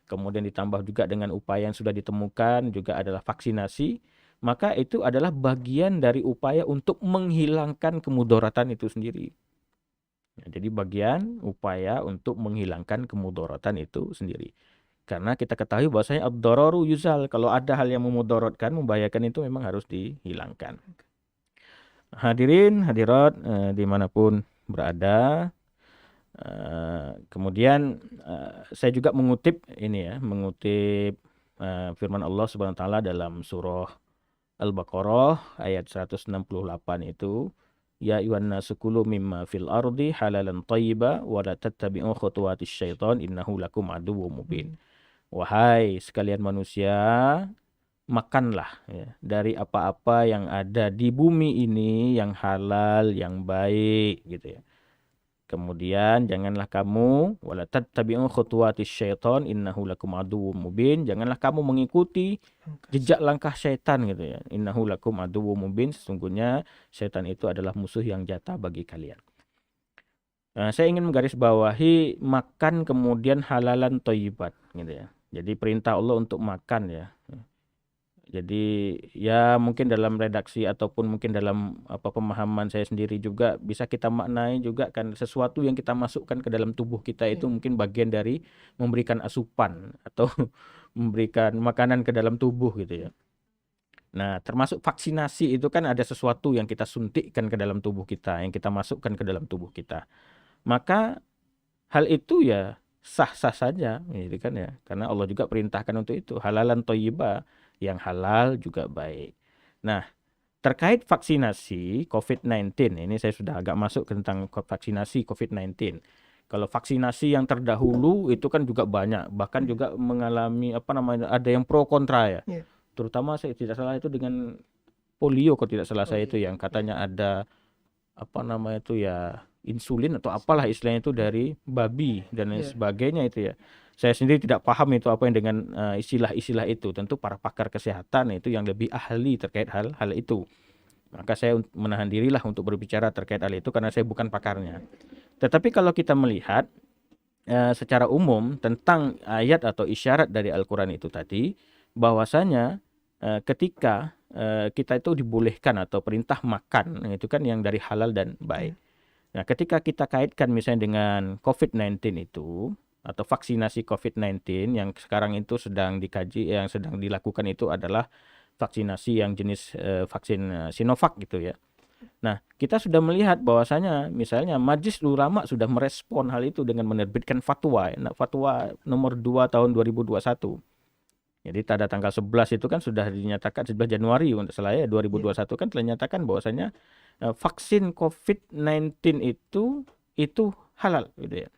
kemudian ditambah juga dengan upaya yang sudah ditemukan juga adalah vaksinasi, maka itu adalah bagian dari upaya untuk menghilangkan kemudaratan itu sendiri. Ya, jadi bagian upaya untuk menghilangkan kemudaratan itu sendiri. Karena kita ketahui bahwasanya ad-dararu yuzal, kalau ada hal yang memudaratkan, membahayakan itu memang harus dihilangkan. Hadirin, hadirat dimanapun berada, kemudian saya juga mengutip firman Allah Subhanahu wa taala dalam surah Al-Baqarah ayat 168 itu, ya ayyuhan nasu kulu mimma fil ardi halalan thayyiba wa la tattabi'u khutuwatis syaitan innahu lakum aduwwum mubin. Wahai sekalian manusia, makanlah ya, dari apa-apa yang ada di bumi ini yang halal, yang baik gitu ya. Kemudian janganlah kamu wala tattabi'u khutuwatis syaitan innahu lakum aduwwum mubin, janganlah kamu mengikuti jejak langkah syaitan gitu ya. Innahu lakum aduwwum mubin, sesungguhnya syaitan itu adalah musuh yang nyata bagi kalian. Nah, saya ingin menggarisbawahi makan kemudian halalan thayyibat gitu ya. Jadi perintah Allah untuk makan ya. Jadi ya mungkin dalam redaksi ataupun mungkin dalam pemahaman saya sendiri juga bisa kita maknai juga kan sesuatu yang kita masukkan ke dalam tubuh kita itu mungkin bagian dari memberikan asupan atau memberikan makanan ke dalam tubuh gitu ya. Nah, termasuk vaksinasi itu kan ada sesuatu yang kita suntikkan ke dalam tubuh kita, yang kita masukkan ke dalam tubuh kita. Maka hal itu ya sah-sah saja gitu kan ya. Karena Allah juga perintahkan untuk itu, halalan thayyibah, yang halal juga baik. Nah, terkait vaksinasi COVID-19, ini saya sudah agak masuk tentang vaksinasi COVID-19. Kalau vaksinasi yang terdahulu itu kan juga banyak, bahkan juga mengalami ada yang pro kontra ya. Iya. Terutama saya tidak salah itu dengan polio, kalau tidak salah Oh saya iya. itu yang katanya ada insulin atau apalah istilahnya itu dari babi dan lain Iya. sebagainya itu ya. Saya sendiri tidak paham itu apa yang dengan istilah-istilah itu. Tentu para pakar kesehatan itu yang lebih ahli terkait hal itu. Maka saya menahan dirilah untuk berbicara terkait hal itu karena saya bukan pakarnya. Tetapi kalau kita melihat secara umum tentang ayat atau isyarat dari Al-Quran itu tadi, bahwasanya ketika kita itu dibolehkan atau perintah makan, itu kan yang dari halal dan baik. Nah, ketika kita kaitkan misalnya dengan COVID-19 itu, atau vaksinasi COVID-19 yang sekarang itu sedang dikaji, yang sedang dilakukan itu adalah vaksinasi yang jenis vaksin Sinovac gitu ya. Nah, kita sudah melihat bahwasanya misalnya Majelis Ulama sudah merespon hal itu dengan menerbitkan fatwa, fatwa nomor 2 tahun 2021. Jadi pada tanggal 11 itu kan sudah dinyatakan 11 Januari untuk salah ya 2021 kan telah dinyatakan bahwasanya vaksin COVID-19 itu halal gitu ya.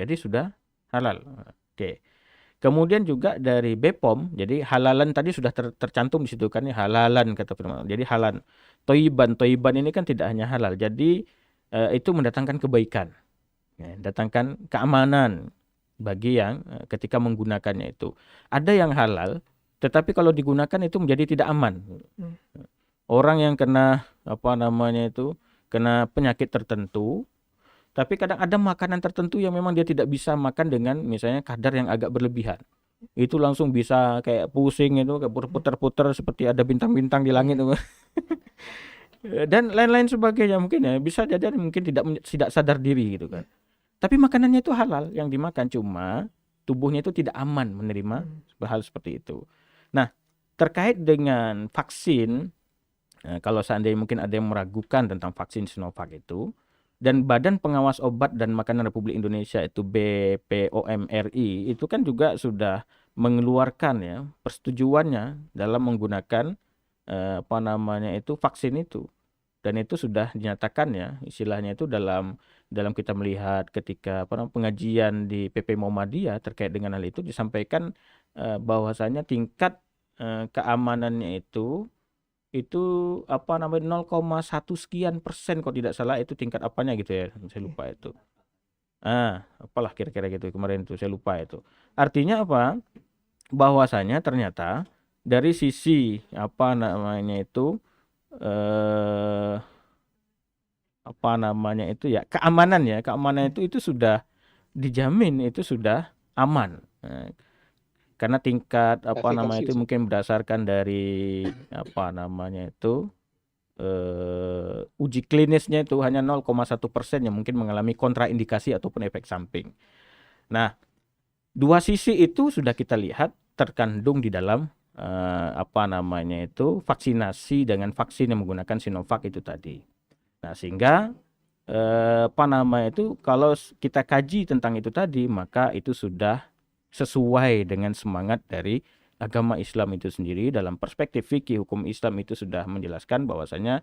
Jadi sudah halal. Oke. Kemudian juga dari BPOM, jadi halalan tadi sudah tercantum di situ kan ya, halalan kata firman. Jadi halal. Toiban ini kan tidak hanya halal. Jadi itu mendatangkan kebaikan, ya, datangkan keamanan bagi yang ketika menggunakannya itu. Ada yang halal, tetapi kalau digunakan itu menjadi tidak aman. Orang yang kena kena penyakit tertentu, tapi kadang ada makanan tertentu yang memang dia tidak bisa makan dengan misalnya kadar yang agak berlebihan. Itu langsung bisa kayak pusing itu, kayak puter-puter seperti ada bintang-bintang di langit itu. Dan lain-lain sebagainya mungkin ya, bisa jadi mungkin tidak sadar diri gitu kan. Tapi makanannya itu halal yang dimakan, cuma tubuhnya itu tidak aman menerima hal seperti itu. Nah, terkait dengan vaksin, kalau seandainya mungkin ada yang meragukan tentang vaksin Sinovac itu, dan Badan Pengawas Obat dan Makanan Republik Indonesia itu BPOM RI itu kan juga sudah mengeluarkan ya persetujuannya dalam menggunakan vaksin itu. Dan itu sudah dinyatakan ya, istilahnya itu dalam kita melihat ketika pengajian di PP Muhammadiyah terkait dengan hal itu disampaikan bahwasanya tingkat keamanannya itu 0,1 sekian persen kalau tidak salah, itu tingkat apanya gitu ya, saya lupa itu. Apalah kira-kira gitu kemarin itu, saya lupa itu. Artinya apa? Bahwasanya ternyata dari sisi keamanan itu sudah dijamin, itu sudah aman. Karena tingkat itu mungkin berdasarkan dari uji klinisnya itu hanya 0,1% yang mungkin mengalami kontraindikasi ataupun efek samping. Nah, dua sisi itu sudah kita lihat terkandung di dalam vaksinasi dengan vaksin yang menggunakan Sinovac itu tadi. Nah, sehingga kalau kita kaji tentang itu tadi, maka itu sudah sesuai dengan semangat dari agama Islam itu sendiri. Dalam perspektif fikih hukum Islam itu sudah menjelaskan bahwasanya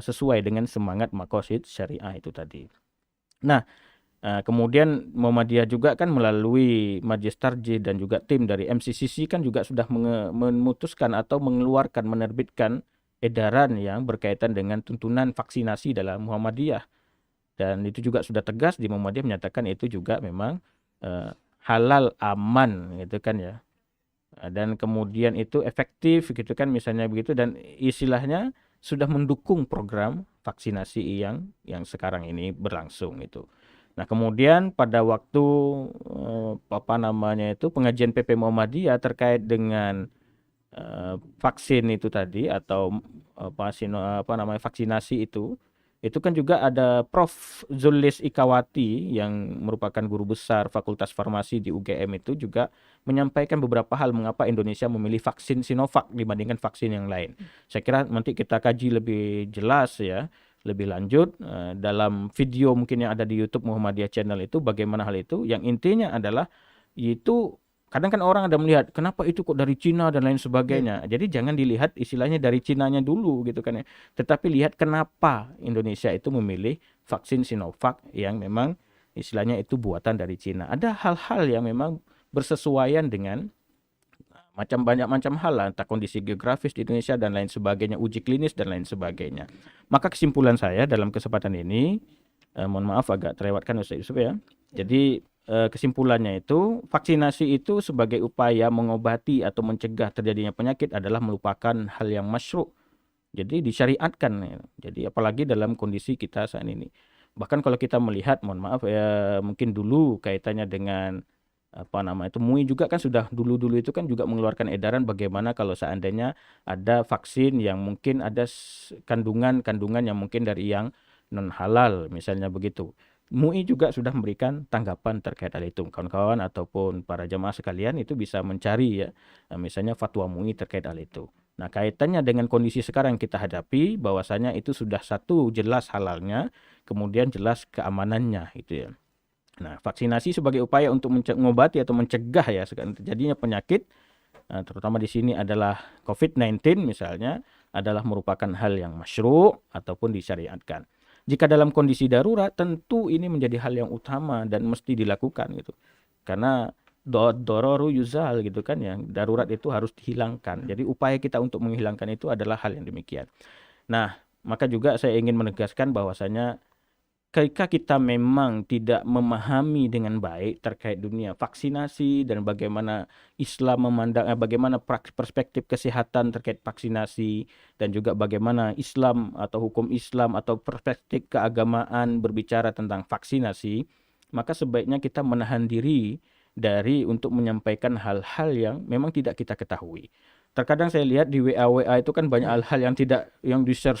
sesuai dengan semangat maqasid syariah itu tadi. Nah, kemudian Muhammadiyah juga kan melalui Majelis Tarjih dan juga tim dari MCCC kan juga sudah memutuskan atau mengeluarkan, menerbitkan edaran yang berkaitan dengan tuntunan vaksinasi dalam Muhammadiyah. Dan itu juga sudah tegas di Muhammadiyah menyatakan itu juga memang halal, aman gitu kan ya. Dan kemudian itu efektif gitu kan misalnya begitu, dan istilahnya sudah mendukung program vaksinasi yang sekarang ini berlangsung itu. Nah, kemudian pada waktu pengajian PP Muhammadiyah terkait dengan vaksin itu tadi atau vaksinasi itu kan juga ada Prof. Zulis Ikawati yang merupakan guru besar Fakultas Farmasi di UGM itu juga menyampaikan beberapa hal mengapa Indonesia memilih vaksin Sinovac dibandingkan vaksin yang lain. Saya kira nanti kita kaji lebih jelas ya, lebih lanjut dalam video mungkin yang ada di YouTube Muhammadiyah Channel itu bagaimana hal itu. Yang intinya adalah itu kadang kan orang ada melihat kenapa itu kok dari Cina dan lain sebagainya. Jadi jangan dilihat istilahnya dari Cinanya dulu gitu kan ya. Tetapi lihat kenapa Indonesia itu memilih vaksin Sinovac yang memang istilahnya itu buatan dari Cina. Ada hal-hal yang memang bersesuaian dengan banyak macam hal lah, entah kondisi geografis di Indonesia dan lain sebagainya, uji klinis dan lain sebagainya. Maka kesimpulan saya dalam kesempatan ini, mohon maaf agak terlewatkan Ustaz Yusuf ya. Jadi kesimpulannya itu vaksinasi itu sebagai upaya mengobati atau mencegah terjadinya penyakit adalah merupakan hal yang masyru'. Jadi disyariatkan ya. Jadi apalagi dalam kondisi kita saat ini. Bahkan kalau kita melihat, mohon maaf ya, mungkin dulu kaitannya dengan MUI juga kan sudah dulu itu kan juga mengeluarkan edaran bagaimana kalau seandainya ada vaksin yang mungkin ada kandungan yang mungkin dari yang non halal misalnya begitu. MUI juga sudah memberikan tanggapan terkait hal itu. Kawan-kawan ataupun para jamaah sekalian itu bisa mencari ya, misalnya fatwa MUI terkait hal itu. Nah, kaitannya dengan kondisi sekarang yang kita hadapi, bahwasanya itu sudah satu jelas halalnya, kemudian jelas keamanannya itu ya. Nah, vaksinasi sebagai upaya untuk mengobati atau mencegah ya terjadinya penyakit, terutama di sini adalah COVID-19 misalnya, adalah merupakan hal yang masyru' ataupun disyariatkan. Jika dalam kondisi darurat, tentu ini menjadi hal yang utama dan mesti dilakukan gitu. Karena dororu yuzal gitu kan ya, darurat itu harus dihilangkan. Jadi upaya kita untuk menghilangkan itu adalah hal yang demikian. Nah, maka juga saya ingin menegaskan bahwasanya ketika kita memang tidak memahami dengan baik terkait dunia vaksinasi dan bagaimana Islam memandang, bagaimana perspektif kesehatan terkait vaksinasi dan juga bagaimana Islam atau hukum Islam atau perspektif keagamaan berbicara tentang vaksinasi, maka sebaiknya kita menahan diri dari untuk menyampaikan hal-hal yang memang tidak kita ketahui. Terkadang saya lihat di WA itu kan banyak hal-hal yang di-share,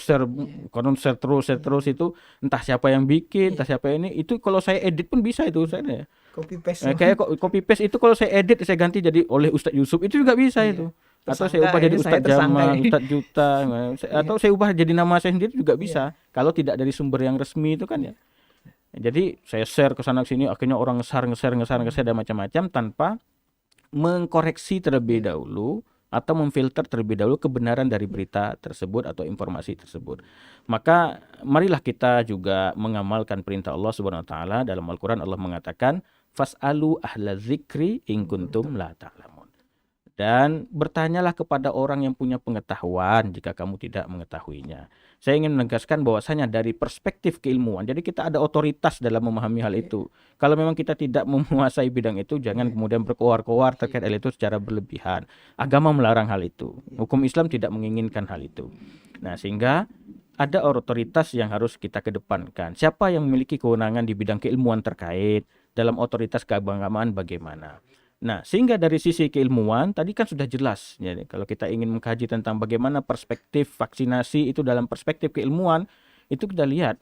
konon share terus itu entah siapa yang bikin, entah siapa ini, itu kalau saya edit pun bisa itu saya. Copy paste. Kayak copy paste itu kalau saya edit saya ganti jadi oleh Ustadz Yusuf itu juga bisa itu. Atau saya ubah jadi Ustadz Jamal, Ustadz Juta, atau saya ubah jadi nama saya sendiri juga bisa. Kalau tidak dari sumber yang resmi itu kan ya. Jadi saya share ke sana ke sini, akhirnya orang nge-share dan macam-macam tanpa mengkoreksi terlebih dahulu atau memfilter terlebih dahulu kebenaran dari berita tersebut atau informasi tersebut. Maka marilah kita juga mengamalkan perintah Allah Subhanahu wa taala. Dalam Al-Qur'an Allah mengatakan fas'alu ahla dzikri in kuntum la ta'lamun. Dan bertanyalah kepada orang yang punya pengetahuan jika kamu tidak mengetahuinya. Saya ingin menegaskan bahwasanya dari perspektif keilmuan, jadi kita ada otoritas dalam memahami hal itu. Kalau memang kita tidak menguasai bidang itu, jangan kemudian berkoar-koar terkait hal itu secara berlebihan. Agama melarang hal itu. Hukum Islam tidak menginginkan hal itu. Nah, sehingga ada otoritas yang harus kita kedepankan. Siapa yang memiliki kewenangan di bidang keilmuan terkait, dalam otoritas keagamaan bagaimana. Nah, sehingga dari sisi keilmuan tadi kan sudah jelas. Jadi kalau kita ingin mengkaji tentang bagaimana perspektif vaksinasi itu dalam perspektif keilmuan, itu kita lihat.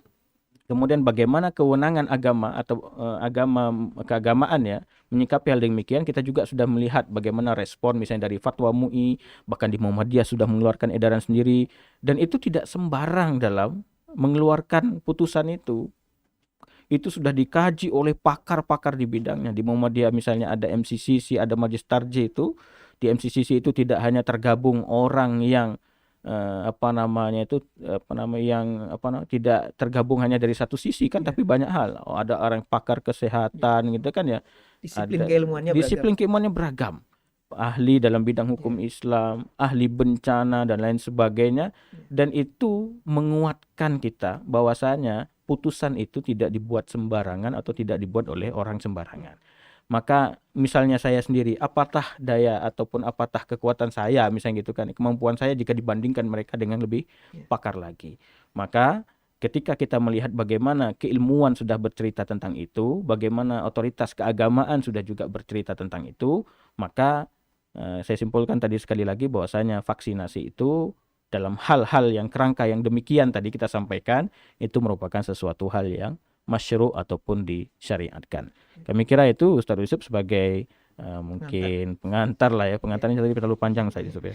Kemudian bagaimana kewenangan agama atau keagamaan ya menyikapi hal demikian, kita juga sudah melihat bagaimana respon misalnya dari fatwa MUI, bahkan di Muhammadiyah sudah mengeluarkan edaran sendiri, dan itu tidak sembarang dalam mengeluarkan putusan itu. Itu sudah dikaji oleh pakar-pakar di bidangnya. Di Muhammadiyah misalnya ada MCCC, ada Majelis Tarjih itu. Di MCCC itu tidak hanya tergabung orang yang tidak tergabung hanya dari satu sisi kan, tapi banyak hal. Ada orang pakar kesehatan gitu kan ya. Disiplin keilmuannya beragam. Ahli dalam bidang hukum Islam, ahli bencana dan lain sebagainya. Dan itu menguatkan kita bahwasanya putusan itu tidak dibuat sembarangan atau tidak dibuat oleh orang sembarangan. Maka misalnya saya sendiri, apatah daya ataupun apatah kekuatan saya misalnya gitu kan, kemampuan saya jika dibandingkan mereka dengan lebih pakar lagi. Maka ketika kita melihat bagaimana keilmuan sudah bercerita tentang itu, bagaimana otoritas keagamaan sudah juga bercerita tentang itu, maka saya simpulkan tadi sekali lagi bahwasanya vaksinasi itu dalam hal-hal yang kerangka yang demikian tadi kita sampaikan, itu merupakan sesuatu hal yang masyru' ataupun disyariatkan. Kami kira itu Ustaz Yusuf sebagai mungkin pengantar lah ya. Pengantarnya tadi terlalu panjang Ustaz Yusuf ya.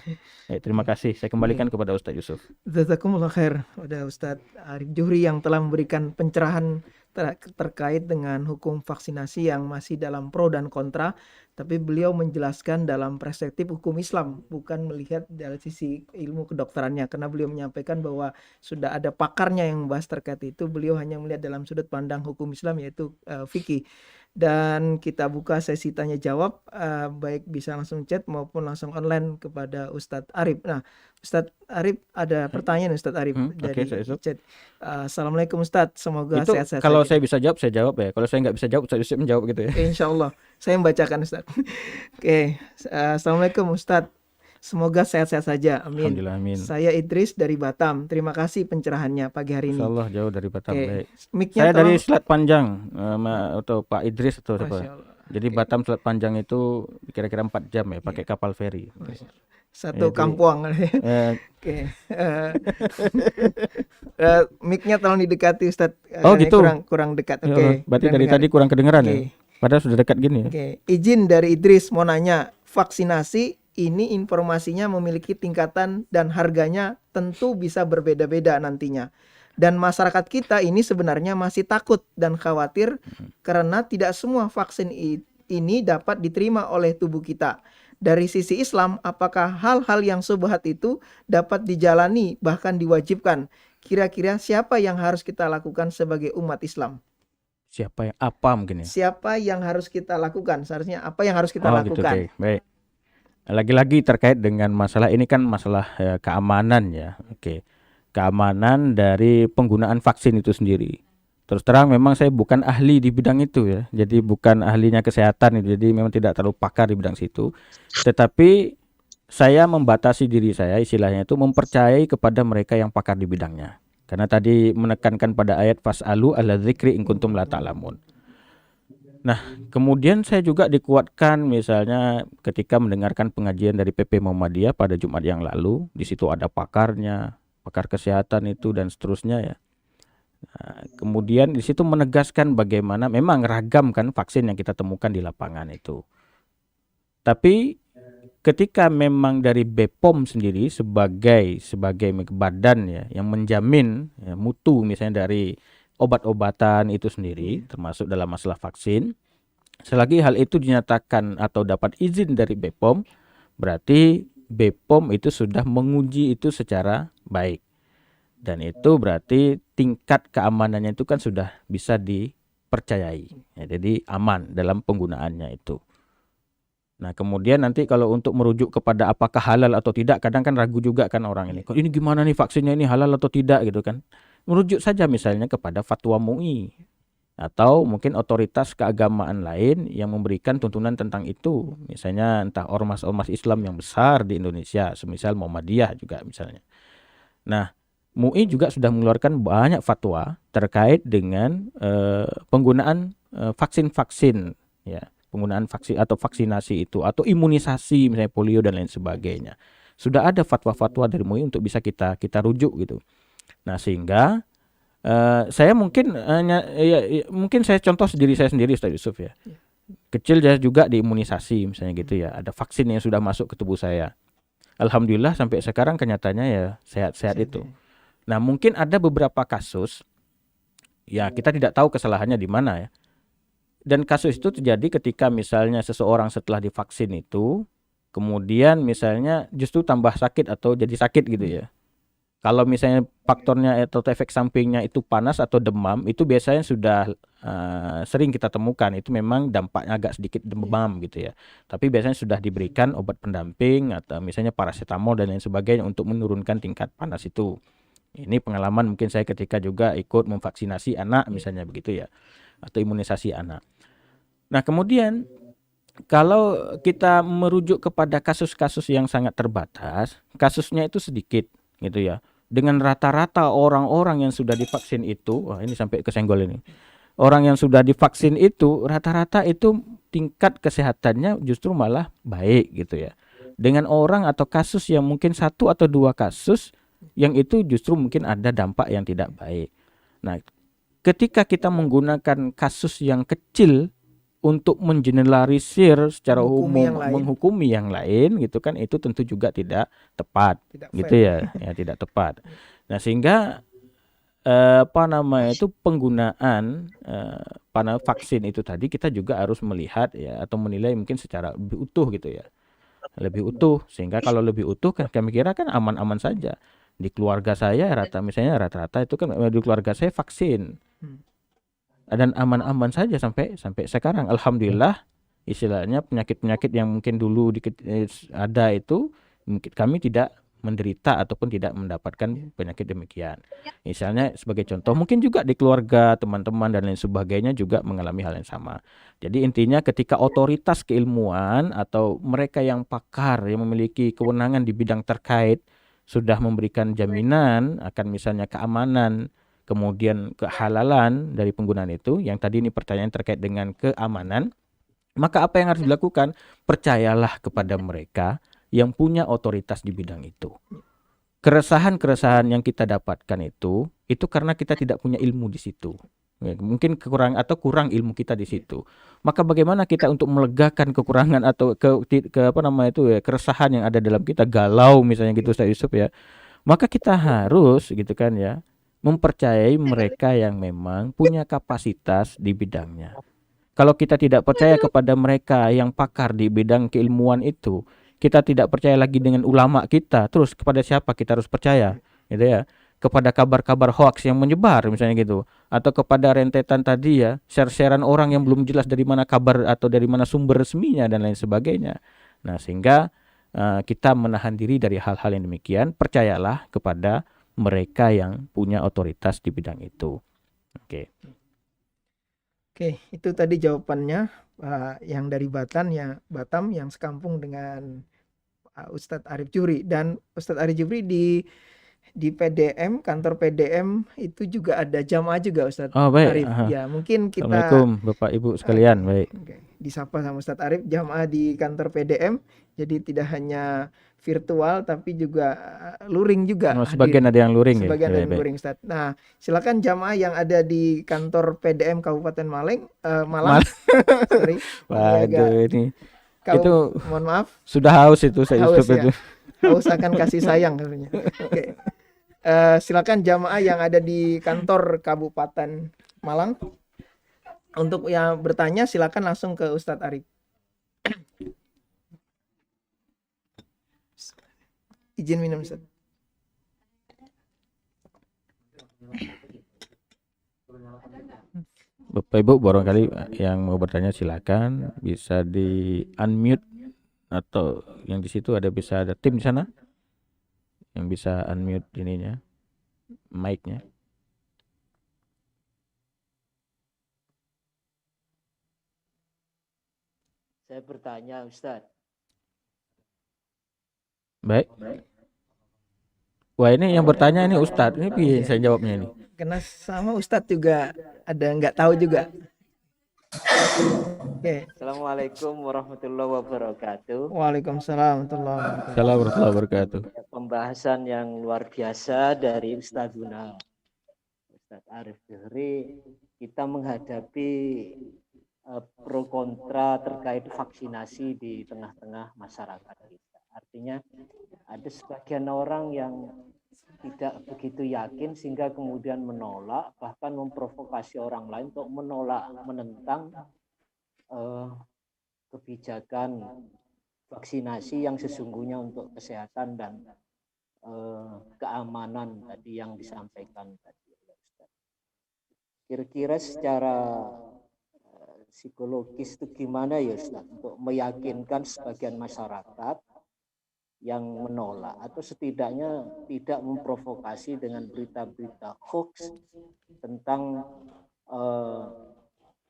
Terima kasih. Saya kembalikan kepada Ustaz Yusuf. Jazakumullah khair pada Ustaz Arif Juhri yang telah memberikan pencerahan terkait dengan hukum vaksinasi yang masih dalam pro dan kontra, tapi beliau menjelaskan dalam perspektif hukum Islam, bukan melihat dari sisi ilmu kedokterannya, karena beliau menyampaikan bahwa sudah ada pakarnya yang membahas terkait itu. Beliau hanya melihat dalam sudut pandang hukum Islam, yaitu fikih. Dan kita buka sesi tanya jawab, baik bisa langsung chat maupun langsung online kepada Ustadz Arif. Nah, Ustadz Arif, ada pertanyaan Ustadz Arif dari Oke, saya chat. Assalamualaikum Ustadz, semoga itu sehat-sehat kalau saja. saya bisa jawab, saya jawab ya. Kalau saya nggak bisa jawab, saya bisa menjawab gitu ya. Insya Allah, saya membacakan Ustadz. Oke, Assalamualaikum Ustadz, semoga sehat-sehat saja, amin. Alhamdulillah, amin. Saya Idris dari Batam, terima kasih pencerahannya pagi hari Insya ini. Allah jauh dari Batam. Oke, Baik. mic-nya Saya dari tolong. Selat Panjang, atau Pak Idris atau Masya siapa. Allah. Jadi Oke. Batam Selat Panjang itu kira-kira 4 jam ya, pakai kapal feri. Masya Allah. Satu Jadi, kampung. eh, Oke, mic-nya tolong didekati Ustadz, Oh, kayaknya gitu. kurang dekat. Ya Oke, Allah, berarti kurang dari dengar. tadi kurang kedengeran ya. Oke. Padahal sudah dekat gini ya. Oke, izin dari Idris mau nanya, vaksinasi ini informasinya memiliki tingkatan dan harganya tentu bisa berbeda-beda nantinya. Dan masyarakat kita ini sebenarnya masih takut dan khawatir karena tidak semua vaksin ini dapat diterima oleh tubuh kita. Dari sisi Islam, apakah hal-hal yang syubhat itu dapat dijalani bahkan diwajibkan? Kira-kira siapa yang harus kita lakukan sebagai umat Islam? Siapa yang apa mungkin ya? Siapa yang harus kita lakukan? Seharusnya apa yang harus kita Oh gitu, lakukan? oke. Baik. Lagi-lagi terkait dengan masalah ini kan masalah keamanan ya. Oke. Keamanan dari penggunaan vaksin itu sendiri. Terus terang memang saya bukan ahli di bidang itu ya. Jadi bukan ahlinya kesehatan itu. Jadi memang tidak terlalu pakar di bidang situ. Tetapi saya membatasi diri saya, istilahnya itu mempercayai kepada mereka yang pakar di bidangnya. Karena tadi menekankan pada ayat fas'alu ala dzikri in kuntum la ta'lamun. Nah, kemudian saya juga dikuatkan misalnya ketika mendengarkan pengajian dari PP Muhammadiyah pada Jumat yang lalu, di situ ada pakarnya, pakar kesehatan itu dan seterusnya ya. Nah, kemudian di situ menegaskan bagaimana memang ragam kan vaksin yang kita temukan di lapangan itu. Tapi ketika memang dari BPOM sendiri sebagai badan ya yang menjamin ya, mutu misalnya dari obat-obatan itu sendiri termasuk dalam masalah vaksin, selagi hal itu dinyatakan atau dapat izin dari BPOM, berarti BPOM itu sudah menguji itu secara baik. Dan itu berarti tingkat keamanannya itu kan sudah bisa dipercayai. Ya, jadi aman dalam penggunaannya itu. Nah kemudian nanti kalau untuk merujuk kepada apakah halal atau tidak, kadang kan ragu juga kan orang ini. Kok ini gimana nih vaksinnya ini halal atau tidak gitu kan. Merujuk saja misalnya kepada fatwa MUI. Atau mungkin otoritas keagamaan lain yang memberikan tuntunan tentang itu. Misalnya entah ormas-ormas Islam yang besar di Indonesia, semisal Muhammadiyah juga misalnya. Nah MUI juga sudah mengeluarkan banyak fatwa terkait dengan penggunaan vaksin-vaksin ya. Penggunaan vaksin atau vaksinasi itu atau imunisasi misalnya polio dan lain sebagainya. Sudah ada fatwa-fatwa dari MUI untuk bisa kita rujuk gitu. Nah, sehingga saya mungkin mungkin saya contoh diri saya sendiri Ustaz Yusuf ya. Kecil saya juga diimunisasi misalnya gitu ya. Ada vaksin yang sudah masuk ke tubuh saya. Alhamdulillah sampai sekarang kenyataannya ya sehat-sehat itu. Nah, mungkin ada beberapa kasus ya kita tidak tahu kesalahannya di mana ya. Dan kasus itu terjadi ketika misalnya seseorang setelah divaksin itu kemudian misalnya justru tambah sakit atau jadi sakit gitu ya. Kalau misalnya faktornya atau efek sampingnya itu panas atau demam, itu biasanya sudah sering kita temukan. Itu memang dampaknya agak sedikit demam gitu ya. Tapi biasanya sudah diberikan obat pendamping atau misalnya paracetamol dan lain sebagainya untuk menurunkan tingkat panas itu. Ini pengalaman mungkin saya ketika juga ikut memvaksinasi anak misalnya begitu ya. Atau imunisasi anak. Nah kemudian kalau kita merujuk kepada kasus-kasus yang sangat terbatas, kasusnya itu sedikit gitu ya. Dengan rata-rata orang-orang yang sudah divaksin itu, wah ini sampai kesenggol ini. Orang yang sudah divaksin itu rata-rata itu tingkat kesehatannya justru malah baik gitu ya. Dengan orang atau kasus yang mungkin 1 atau 2 kasus yang itu justru mungkin ada dampak yang tidak baik. Nah, ketika kita menggunakan kasus yang kecil untuk mengeneralisir secara umum menghukumi yang lain gitu kan, itu tentu juga tidak tepat, tidak gitu ya, tidak tepat. Nah sehingga apa namanya itu penggunaan vaksin itu tadi kita juga harus melihat ya atau menilai mungkin secara lebih utuh gitu ya. Lebih utuh sehingga kalau lebih utuh kan kami kira kan aman-aman saja. Di keluarga saya rata-rata itu kan di keluarga saya vaksin Hmm. dan aman-aman saja sampai sampai sekarang. Alhamdulillah istilahnya penyakit-penyakit yang mungkin dulu ada itu mungkin kami tidak menderita ataupun tidak mendapatkan penyakit demikian. Misalnya sebagai contoh mungkin juga di keluarga, teman-teman dan lain sebagainya juga mengalami hal yang sama. Jadi intinya ketika otoritas keilmuan atau mereka yang pakar yang memiliki kewenangan di bidang terkait sudah memberikan jaminan akan misalnya keamanan, kemudian kehalalan dari penggunaan itu, yang tadi ini pertanyaan terkait dengan keamanan, maka apa yang harus dilakukan? Percayalah kepada mereka yang punya otoritas di bidang itu. Keresahan-keresahan yang kita dapatkan itu karena kita tidak punya ilmu di situ. Ya, mungkin kurang ilmu kita di situ. Maka bagaimana kita untuk melegakan kekurangan atau ke apa namanya itu ya, keresahan yang ada dalam kita, galau misalnya gitu Ustaz Yusuf ya. Maka kita harus gitu kan ya, mempercayai mereka yang memang punya kapasitas di bidangnya. Kalau kita tidak percaya kepada mereka yang pakar di bidang keilmuan itu, kita tidak percaya lagi dengan ulama kita, terus kepada siapa kita harus percaya? Gitu ya. Kepada kabar-kabar hoax yang menyebar misalnya gitu, atau kepada rentetan tadi ya, share-sharean orang yang belum jelas dari mana kabar atau dari mana sumber resminya dan lain sebagainya. Nah, sehingga kita menahan diri dari hal-hal yang demikian, percayalah kepada mereka yang punya otoritas di bidang itu. Oke. Oke, itu tadi jawabannya yang dari Batam yang sekampung dengan Ustadz Arif Jubri. Dan Ustadz Arif Jubri di PDM, kantor PDM itu juga ada jamaah juga Ustadz Oh, baik. Arif. Ya, mungkin kita Assalamualaikum Bapak Ibu sekalian. Baik. disapa sama Ustadz Arif, jamaah di kantor PDM. Jadi tidak hanya virtual tapi juga luring juga Sebagian hadir. ada yang luring ya. Sebagian ada yang Baik. luring Ustadz. Nah, silakan jamaah yang ada di kantor PDM Kabupaten Malang. Sorry. Waduh, ini itu Mohon maaf. sudah haus itu saya Haus ya. itu. Haus akan kasih sayang katanya. Oke. Silakan jamaah yang ada di kantor Kabupaten Malang. Untuk yang bertanya silakan langsung ke Ustadz Arif. Izin minum Ustadz. Bapak Ibu barangkali yang mau bertanya silakan, bisa di unmute atau yang di situ bisa ada tim di sana yang bisa unmute ininya, mic-nya. Saya bertanya Ustadz. Baik. Wah, ini yang bertanya ini Ustadz, ini piye saya jawabnya ini. Karena sama Ustadz juga ada nggak tahu juga. Oke. Assalamualaikum warahmatullahi wabarakatuh. Waalaikumsalam warahmatullahi wabarakatuh. Pembahasan yang luar biasa dari Ustadz Arif Jubri. Kita menghadapi pro kontra terkait vaksinasi di tengah-tengah masyarakat kita. Artinya ada sebagian orang yang tidak begitu yakin sehingga kemudian menolak, bahkan memprovokasi orang lain untuk menentang kebijakan vaksinasi yang sesungguhnya untuk kesehatan dan keamanan tadi yang disampaikan tadi oleh Ustaz. Kira-kira secara psikologis itu gimana ya Ustaz untuk meyakinkan sebagian masyarakat yang menolak atau setidaknya tidak memprovokasi dengan berita-berita hoax tentang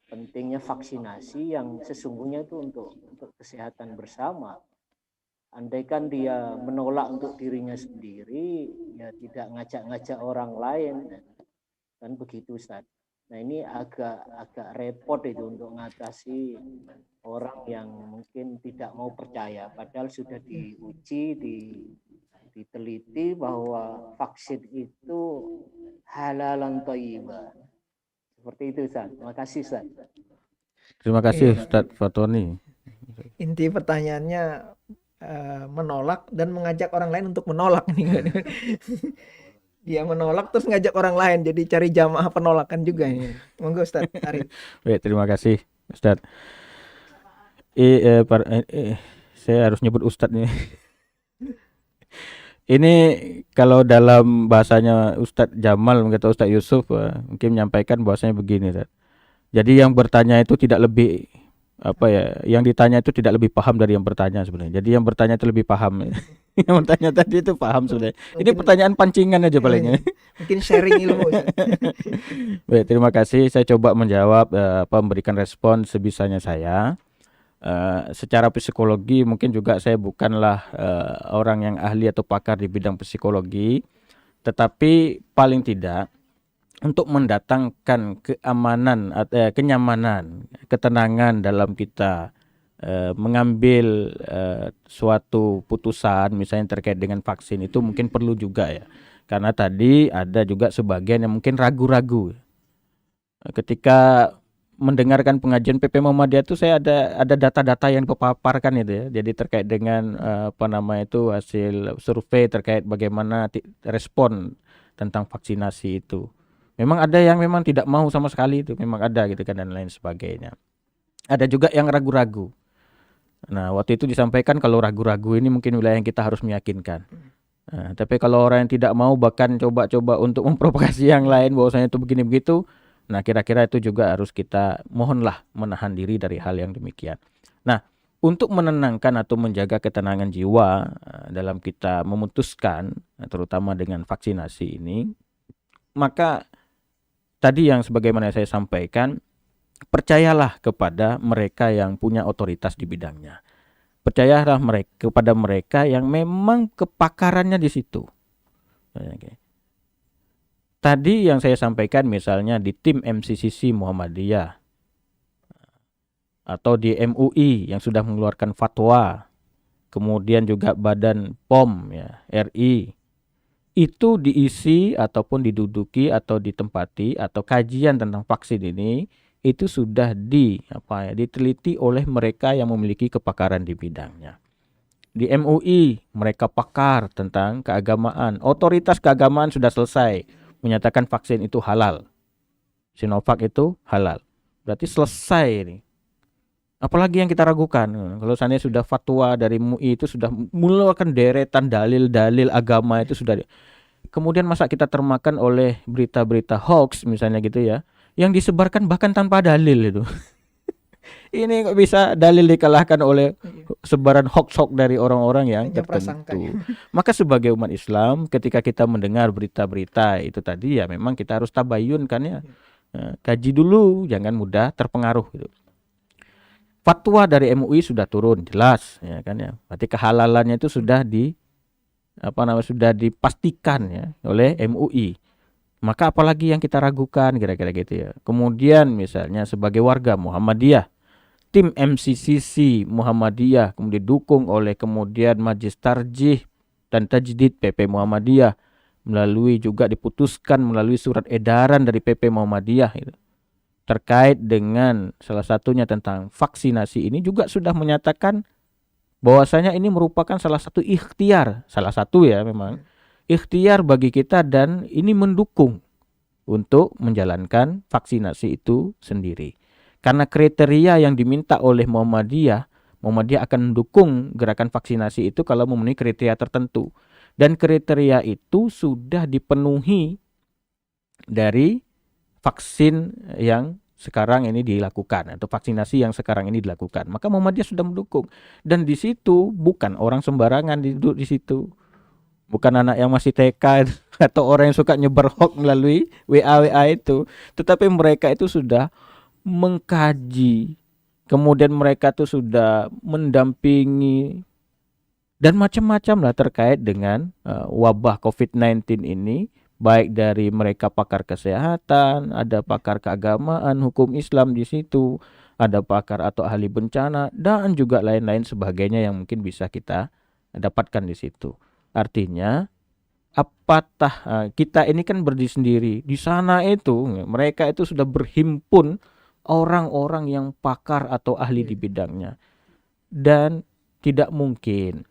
pentingnya vaksinasi yang sesungguhnya itu untuk kesehatan bersama. Andaikan dia menolak untuk dirinya sendiri, ya tidak ngajak-ngajak orang lain, kan begitu Ustaz. Nah ini agak repot itu untuk mengatasi orang yang mungkin tidak mau percaya, padahal sudah diuji, diteliti bahwa vaksin itu halalan thayyibah. Seperti itu Ustaz. Terima kasih Ustaz. Terima kasih Ustaz Fatoni. Inti pertanyaannya menolak dan mengajak orang lain untuk menolak nih. Dia menolak terus ngajak orang lain, jadi cari jamaah penolakan juga ini. Monggo Ustaz Arif. Baik, terima kasih Ustadz. Saya harus nyebut Ustadz nih. Ini kalau dalam bahasanya Ustadz Jamal atau Ustadz Yusuf mungkin menyampaikan bahwasanya begini, Ustadz. Jadi yang bertanya itu tidak lebih yang ditanya itu tidak lebih paham dari yang bertanya sebenarnya. Jadi yang bertanya itu lebih paham. Yang bertanya tadi itu paham sebenarnya. Ini Mungkin pertanyaan pancingan aja palingnya. mungkin sharing ilmu Ustaz. Baik, terima kasih. Saya coba menjawab memberikan respon sebisanya saya. Secara psikologi mungkin juga saya bukanlah orang yang ahli atau pakar di bidang psikologi, tetapi paling tidak untuk mendatangkan keamanan, kenyamanan, ketenangan dalam kita mengambil suatu putusan misalnya terkait dengan vaksin itu mungkin perlu juga ya. Karena tadi ada juga sebagian yang mungkin ragu-ragu. Ketika mendengarkan pengajian PP Muhammadiyah itu saya ada data-data yang dipaparkan itu ya. Jadi terkait dengan hasil survei terkait bagaimana respon tentang vaksinasi itu. Memang ada yang memang tidak mau sama sekali itu, memang ada gitu kan dan lain sebagainya. Ada juga yang ragu-ragu. Nah, waktu itu disampaikan kalau ragu-ragu ini mungkin wilayah yang kita harus meyakinkan. Nah, tapi kalau orang yang tidak mau bahkan coba-coba untuk memprovokasi yang lain bahwasanya itu begini begitu, nah kira-kira itu juga harus kita mohonlah menahan diri dari hal yang demikian. Nah, untuk menenangkan atau menjaga ketenangan jiwa dalam kita memutuskan terutama dengan vaksinasi ini, maka tadi yang sebagaimana saya sampaikan, percayalah kepada mereka yang punya otoritas di bidangnya. Percayalah kepada mereka yang memang kepakarannya di situ. Oke. Tadi yang saya sampaikan misalnya di tim MCCC Muhammadiyah atau di MUI yang sudah mengeluarkan fatwa, kemudian juga Badan POM ya, RI, itu diisi ataupun diduduki atau ditempati atau kajian tentang vaksin ini itu sudah diteliti oleh mereka yang memiliki kepakaran di bidangnya. Di MUI mereka pakar tentang keagamaan, otoritas keagamaan sudah selesai menyatakan vaksin itu halal. Sinovac itu halal. Berarti selesai ini. Apalagi yang kita ragukan. Kalau seandainya sudah fatwa dari MUI itu sudah mengeluarkan deretan dalil-dalil agama itu sudah. Kemudian masa kita termakan oleh berita-berita hoax misalnya gitu ya, yang disebarkan bahkan tanpa dalil itu. Ini kok bisa dalil dikalahkan oleh sebaran hoax-hoax dari orang-orang yang Hanya prasangka tertentu. ya. Maka sebagai umat Islam ketika kita mendengar berita-berita itu tadi ya memang kita harus tabayun kan ya. Kaji dulu, jangan mudah terpengaruh gitu. Fatwa dari MUI sudah turun jelas ya kan ya. Berarti kehalalannya itu sudah sudah dipastikan ya oleh MUI. Maka apalagi yang kita ragukan kira-kira gitu ya. Kemudian misalnya sebagai warga Muhammadiyah, tim MCCC Muhammadiyah kemudian didukung oleh kemudian Majelis Tarjih dan Tajdid PP Muhammadiyah melalui juga diputuskan melalui surat edaran dari PP Muhammadiyah itu, terkait dengan salah satunya tentang vaksinasi ini juga sudah menyatakan bahwasanya ini merupakan salah satu ikhtiar, salah satu ya memang ikhtiar bagi kita dan ini mendukung untuk menjalankan vaksinasi itu sendiri. Karena kriteria yang diminta oleh Muhammadiyah akan mendukung gerakan vaksinasi itu kalau memenuhi kriteria tertentu. Dan kriteria itu sudah dipenuhi dari vaksin yang sekarang ini dilakukan atau vaksinasi yang sekarang ini dilakukan. Maka Muhammadiyah sudah mendukung. Dan di situ bukan orang sembarangan duduk di situ. Bukan anak yang masih TK atau orang yang suka nyebar hoax melalui WA itu. Tetapi mereka itu sudah mengkaji, kemudian mereka tuh sudah mendampingi dan macam-macam lah terkait dengan wabah COVID-19 ini, baik dari mereka pakar kesehatan, ada pakar keagamaan, hukum Islam di situ, ada pakar atau ahli bencana dan juga lain-lain sebagainya yang mungkin bisa kita dapatkan di situ. Artinya apatah kita ini kan berdiri sendiri. Di sana itu mereka itu sudah berhimpun orang-orang yang pakar atau ahli di bidangnya. Dan tidak mungkin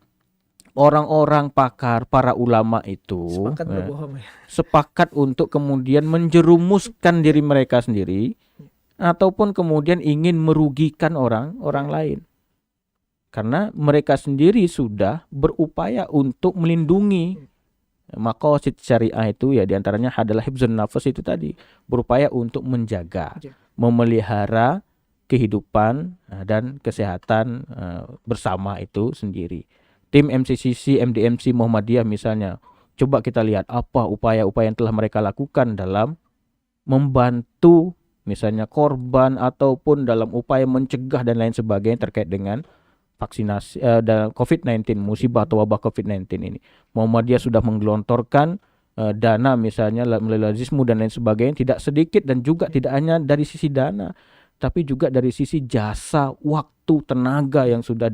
orang-orang pakar, para ulama itu Sepakat berbohong ya. sepakat untuk kemudian menjerumuskan diri mereka sendiri ataupun kemudian ingin merugikan orang lain. Karena mereka sendiri sudah berupaya untuk melindungi maqasid syariah itu, ya diantaranya adalah hifdzun nafas itu tadi, berupaya untuk menjaga, memelihara kehidupan dan kesehatan bersama itu sendiri. Tim MCCC, MDMC Muhammadiyah misalnya, coba kita lihat apa upaya-upaya yang telah mereka lakukan dalam membantu misalnya korban ataupun dalam upaya mencegah dan lain sebagainya terkait dengan vaksinasi dan COVID-19, musibah atau wabah COVID-19 ini. Muhammadiyah sudah menggelontorkan dana misalnya melalui lazismu dan lain sebagainya, tidak sedikit, dan juga tidak hanya dari sisi dana, tapi juga dari sisi jasa, waktu, tenaga yang sudah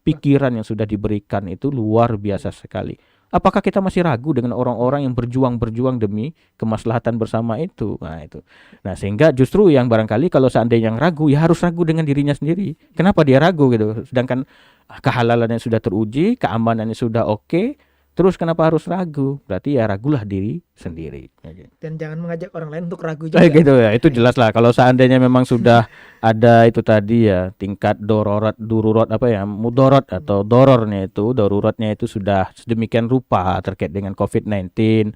pikiran yang sudah diberikan itu luar biasa sekali. Apakah kita masih ragu dengan orang-orang yang berjuang demi kemaslahatan bersama itu? Nah, sehingga justru yang barangkali kalau seandainya yang ragu, ya harus ragu dengan dirinya sendiri. Kenapa dia ragu gitu? Sedangkan kehalalannya sudah teruji, keamanannya sudah oke, terus kenapa harus ragu? Berarti ya ragulah diri sendiri. Dan jangan mengajak orang lain untuk ragu juga. Gitu ya, itu jelas lah. Kalau seandainya memang sudah ada itu tadi ya, tingkat mudorot atau dorornya itu, daruratnya itu sudah sedemikian rupa terkait dengan COVID-19.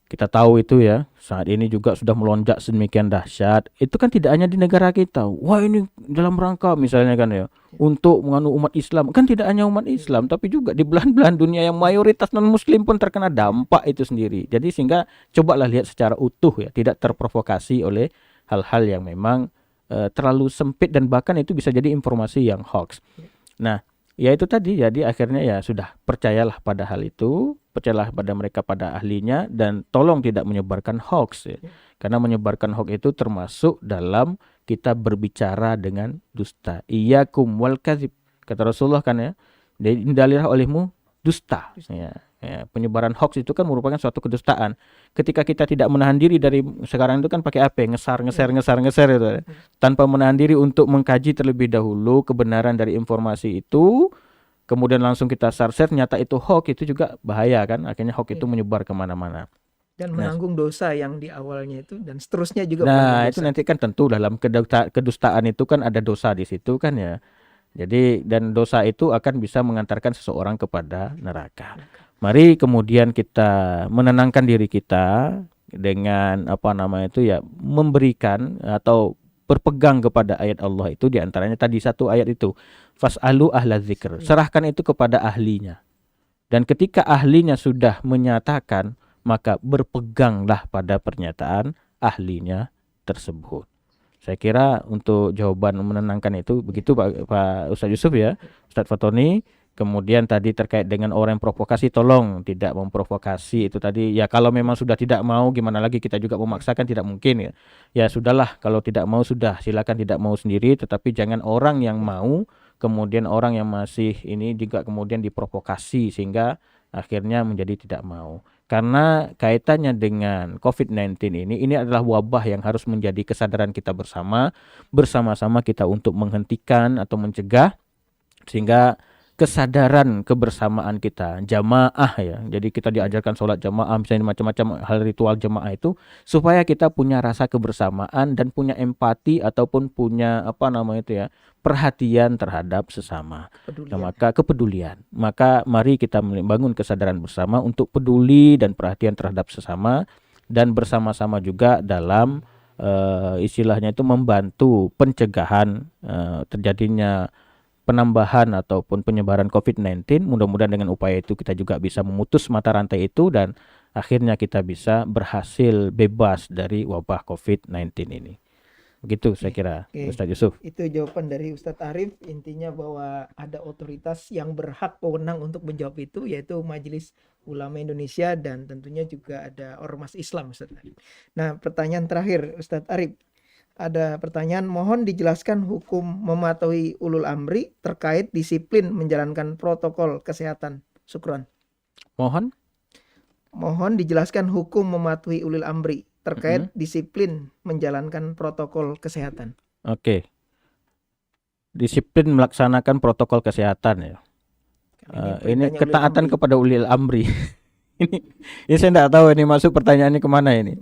Kita tahu itu ya, saat ini juga sudah melonjak sedemikian dahsyat. Itu kan tidak hanya di negara kita. Wah, ini dalam rangka misalnya kan ya, untuk menganu umat Islam. Kan tidak hanya umat Islam, tapi juga di belahan-belahan dunia yang mayoritas non-muslim pun terkena dampak itu sendiri. Jadi sehingga cobalah lihat secara utuh ya, tidak terprovokasi oleh hal-hal yang memang terlalu sempit dan bahkan itu bisa jadi informasi yang hoax. Nah, ya itu tadi, jadi akhirnya ya sudah, percayalah pada hal itu, percayalah pada mereka, pada ahlinya, dan tolong tidak menyebarkan hoax ya. Karena menyebarkan hoax itu termasuk dalam kita berbicara dengan dusta. Iyyakum wal kadzib, kata Rasulullah kan ya, hindarilah olehmu dusta. Ya, penyebaran hoax itu kan merupakan suatu kedustaan. Ketika kita tidak menahan diri dari sekarang itu kan pakai apa? Ngeser itu. Tanpa menahan diri untuk mengkaji terlebih dahulu kebenaran dari informasi itu, kemudian langsung kita share, nyata itu hoax, itu juga bahaya kan. Akhirnya hoax itu menyebar kemana-mana. Dan menanggung dosa yang di awalnya itu, dan seterusnya juga. Nah, itu nanti kan tentu dalam kedustaan itu kan ada dosa di situ kan ya. Jadi, dan dosa itu akan bisa mengantarkan seseorang kepada neraka. Mari kemudian kita menenangkan diri kita dengan memberikan atau berpegang kepada ayat Allah itu, diantaranya tadi satu ayat itu, fas'alu ahla dzikr, serahkan itu kepada ahlinya. Dan ketika ahlinya sudah menyatakan, maka berpeganglah pada pernyataan ahlinya tersebut. Saya kira untuk jawaban menenangkan itu begitu Pak Ustaz Yusuf ya, Ustaz Fatoni. Kemudian tadi terkait dengan orang yang provokasi, tolong tidak memprovokasi itu tadi. Ya kalau memang sudah tidak mau, gimana lagi, kita juga memaksakan tidak mungkin ya. Ya sudahlah, kalau tidak mau sudah, silakan tidak mau sendiri, tetapi jangan orang yang mau, kemudian orang yang masih ini juga kemudian diprovokasi sehingga akhirnya menjadi tidak mau. Karena kaitannya dengan COVID-19 ini adalah wabah yang harus menjadi kesadaran kita bersama-sama kita untuk menghentikan atau mencegah, sehingga kesadaran kebersamaan kita jamaah ya. Jadi kita diajarkan sholat jamaah, misalnya macam-macam hal ritual jamaah itu, supaya kita punya rasa kebersamaan dan punya empati ataupun punya perhatian terhadap sesama. Kepedulian. Maka mari kita membangun kesadaran bersama untuk peduli dan perhatian terhadap sesama, dan bersama-sama juga dalam istilahnya itu membantu pencegahan terjadinya penambahan ataupun penyebaran COVID-19. Mudah-mudahan dengan upaya itu kita juga bisa memutus mata rantai itu, dan akhirnya kita bisa berhasil bebas dari wabah COVID-19 ini. Begitu saya kira, Ustaz Yusuf. Itu jawaban dari Ustadz Arif. Intinya bahwa ada otoritas yang berhak wewenang untuk menjawab itu, yaitu Majelis Ulama Indonesia, dan tentunya juga ada Ormas Islam, Ustadz Arif. Nah, pertanyaan terakhir Ustadz Arif. Ada pertanyaan, mohon dijelaskan hukum mematuhi ulul amri terkait disiplin menjalankan protokol kesehatan. Syukron. Mohon dijelaskan hukum mematuhi ulul amri terkait disiplin menjalankan protokol kesehatan. Oke. Disiplin melaksanakan protokol kesehatan ya. Karena Ini perintahnya ulil ketaatan amri. kepada ulil amri. Ini saya tidak tahu ini masuk pertanyaannya kemana ini.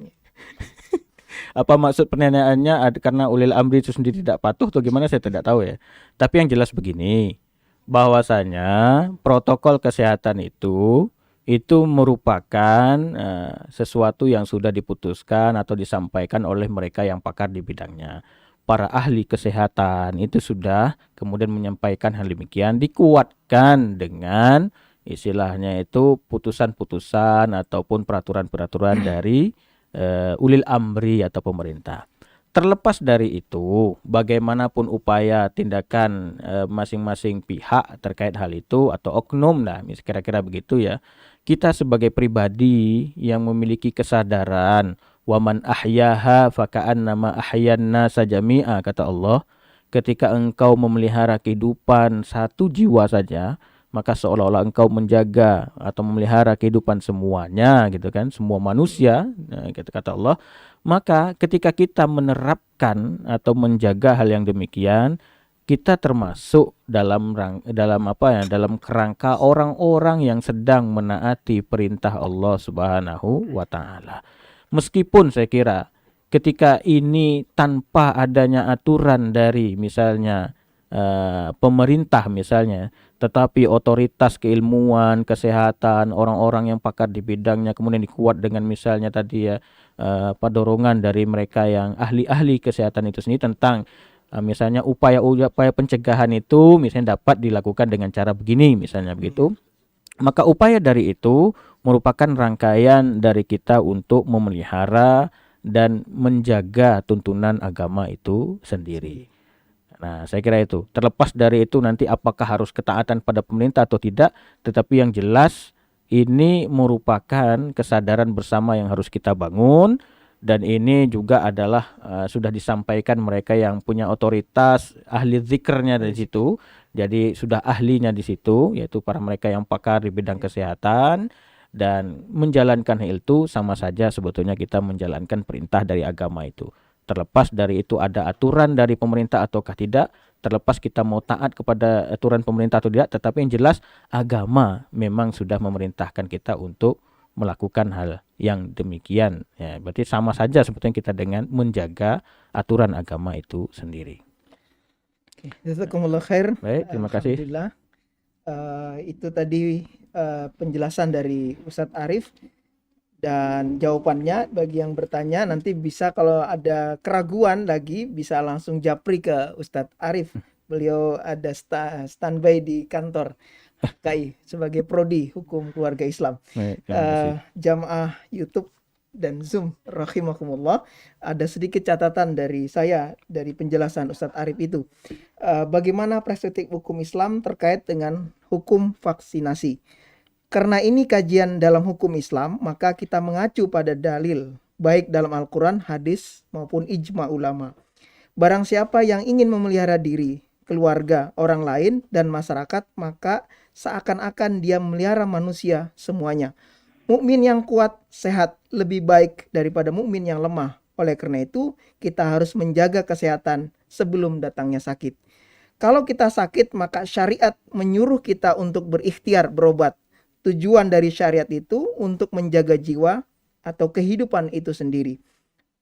Apa maksud pertanyaannya karena ulil amri itu sendiri tidak patuh atau gimana, saya tidak tahu ya. Tapi yang jelas begini, bahwasanya protokol kesehatan itu merupakan sesuatu yang sudah diputuskan atau disampaikan oleh mereka yang pakar di bidangnya. Para ahli kesehatan itu sudah kemudian menyampaikan hal demikian, dikuatkan dengan istilahnya itu putusan-putusan ataupun peraturan-peraturan dari ulil amri atau pemerintah. Terlepas dari itu, bagaimanapun upaya tindakan masing-masing pihak terkait hal itu atau oknum lah, kira-kira begitu ya. Kita sebagai pribadi yang memiliki kesadaran, waman ahyaha faka'annama ahyanna sajami'a, kata Allah. Ketika engkau memelihara kehidupan satu jiwa saja, maka seolah-olah engkau menjaga atau memelihara kehidupan semuanya, gitu kan, semua manusia, kata Allah. Maka ketika kita menerapkan atau menjaga hal yang demikian, kita termasuk dalam dalam kerangka orang-orang yang sedang menaati perintah Allah Subhanahu wa taala. Meskipun saya kira ketika ini tanpa adanya aturan dari misalnya pemerintah misalnya, tetapi otoritas keilmuan, kesehatan, orang-orang yang pakar di bidangnya kemudian dikuat dengan misalnya tadi ya dorongan dari mereka yang ahli-ahli kesehatan itu sendiri tentang misalnya upaya-upaya pencegahan itu misalnya dapat dilakukan dengan cara begini misalnya begitu. Maka upaya dari itu merupakan rangkaian dari kita untuk memelihara dan menjaga tuntunan agama itu sendiri. Nah, saya kira itu. Terlepas dari itu nanti apakah harus ketaatan pada pemerintah atau tidak, tetapi yang jelas ini merupakan kesadaran bersama yang harus kita bangun, dan ini juga adalah sudah disampaikan mereka yang punya otoritas, ahli zikrnya dari situ. Jadi sudah ahlinya di situ, yaitu para mereka yang pakar di bidang kesehatan, dan menjalankan hal itu sama saja sebetulnya kita menjalankan perintah dari agama itu. Terlepas dari itu ada aturan dari pemerintah ataukah tidak, terlepas kita mau taat kepada aturan pemerintah atau tidak, tetapi yang jelas agama memang sudah memerintahkan kita untuk melakukan hal yang demikian. Ya, berarti sama saja sebetulnya kita dengan menjaga aturan agama itu sendiri. Oke, jazakumullah khair. Baik, terima kasih. Alhamdulillah. Itu tadi penjelasan dari Ustadz Arif. Dan jawabannya bagi yang bertanya nanti bisa kalau ada keraguan lagi bisa langsung japri ke Ustadz Arif. Beliau ada standby di kantor KI sebagai prodi hukum keluarga Islam. Baik, terima kasih. Jamaah YouTube dan Zoom rahimakumullah, ada sedikit catatan dari saya dari penjelasan Ustadz Arif itu. Bagaimana perspektif hukum Islam terkait dengan hukum vaksinasi. Karena ini kajian dalam hukum Islam, maka kita mengacu pada dalil, baik dalam Al-Quran, hadis, maupun ijma ulama. Barang siapa yang ingin memelihara diri, keluarga, orang lain, dan masyarakat, maka seakan-akan dia memelihara manusia semuanya. Mukmin yang kuat, sehat, lebih baik daripada mukmin yang lemah. Oleh karena itu, kita harus menjaga kesehatan sebelum datangnya sakit. Kalau kita sakit, maka syariat menyuruh kita untuk berikhtiar berobat. Tujuan dari syariat itu untuk menjaga jiwa atau kehidupan itu sendiri.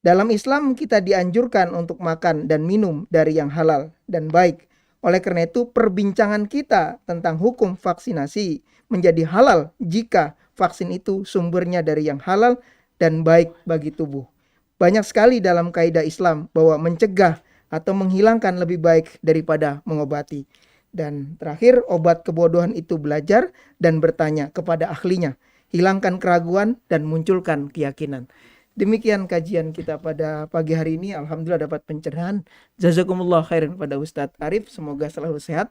Dalam Islam kita dianjurkan untuk makan dan minum dari yang halal dan baik. Oleh karena itu perbincangan kita tentang hukum vaksinasi menjadi halal jika vaksin itu sumbernya dari yang halal dan baik bagi tubuh. Banyak sekali dalam kaidah Islam bahwa mencegah atau menghilangkan lebih baik daripada mengobati. Dan terakhir, obat kebodohan itu belajar dan bertanya kepada ahlinya. Hilangkan keraguan dan munculkan keyakinan. Demikian kajian kita pada pagi hari ini. Alhamdulillah dapat pencerahan. Jazakumullah khairan pada Ustadz Arif. Semoga selalu sehat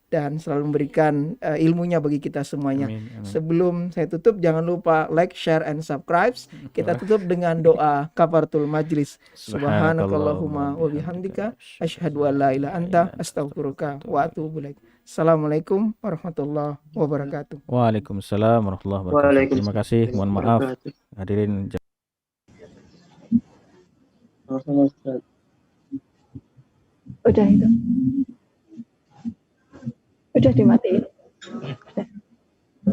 dan selalu memberikan ilmunya bagi kita semuanya. Amin, amin. Sebelum saya tutup, jangan lupa like, share, and subscribe. Kita tutup dengan doa kafaratul majlis. Subhanakallahumma wa bihamdika asyhadu an la ilaha anta astaghfiruka wa atubu ilaik. Assalamualaikum warahmatullahi wabarakatuh. Waalaikumsalam warahmatullahi wabarakatuh. Terima kasih. Mohon maaf hadirin. Udah itu. Udah dimatiin.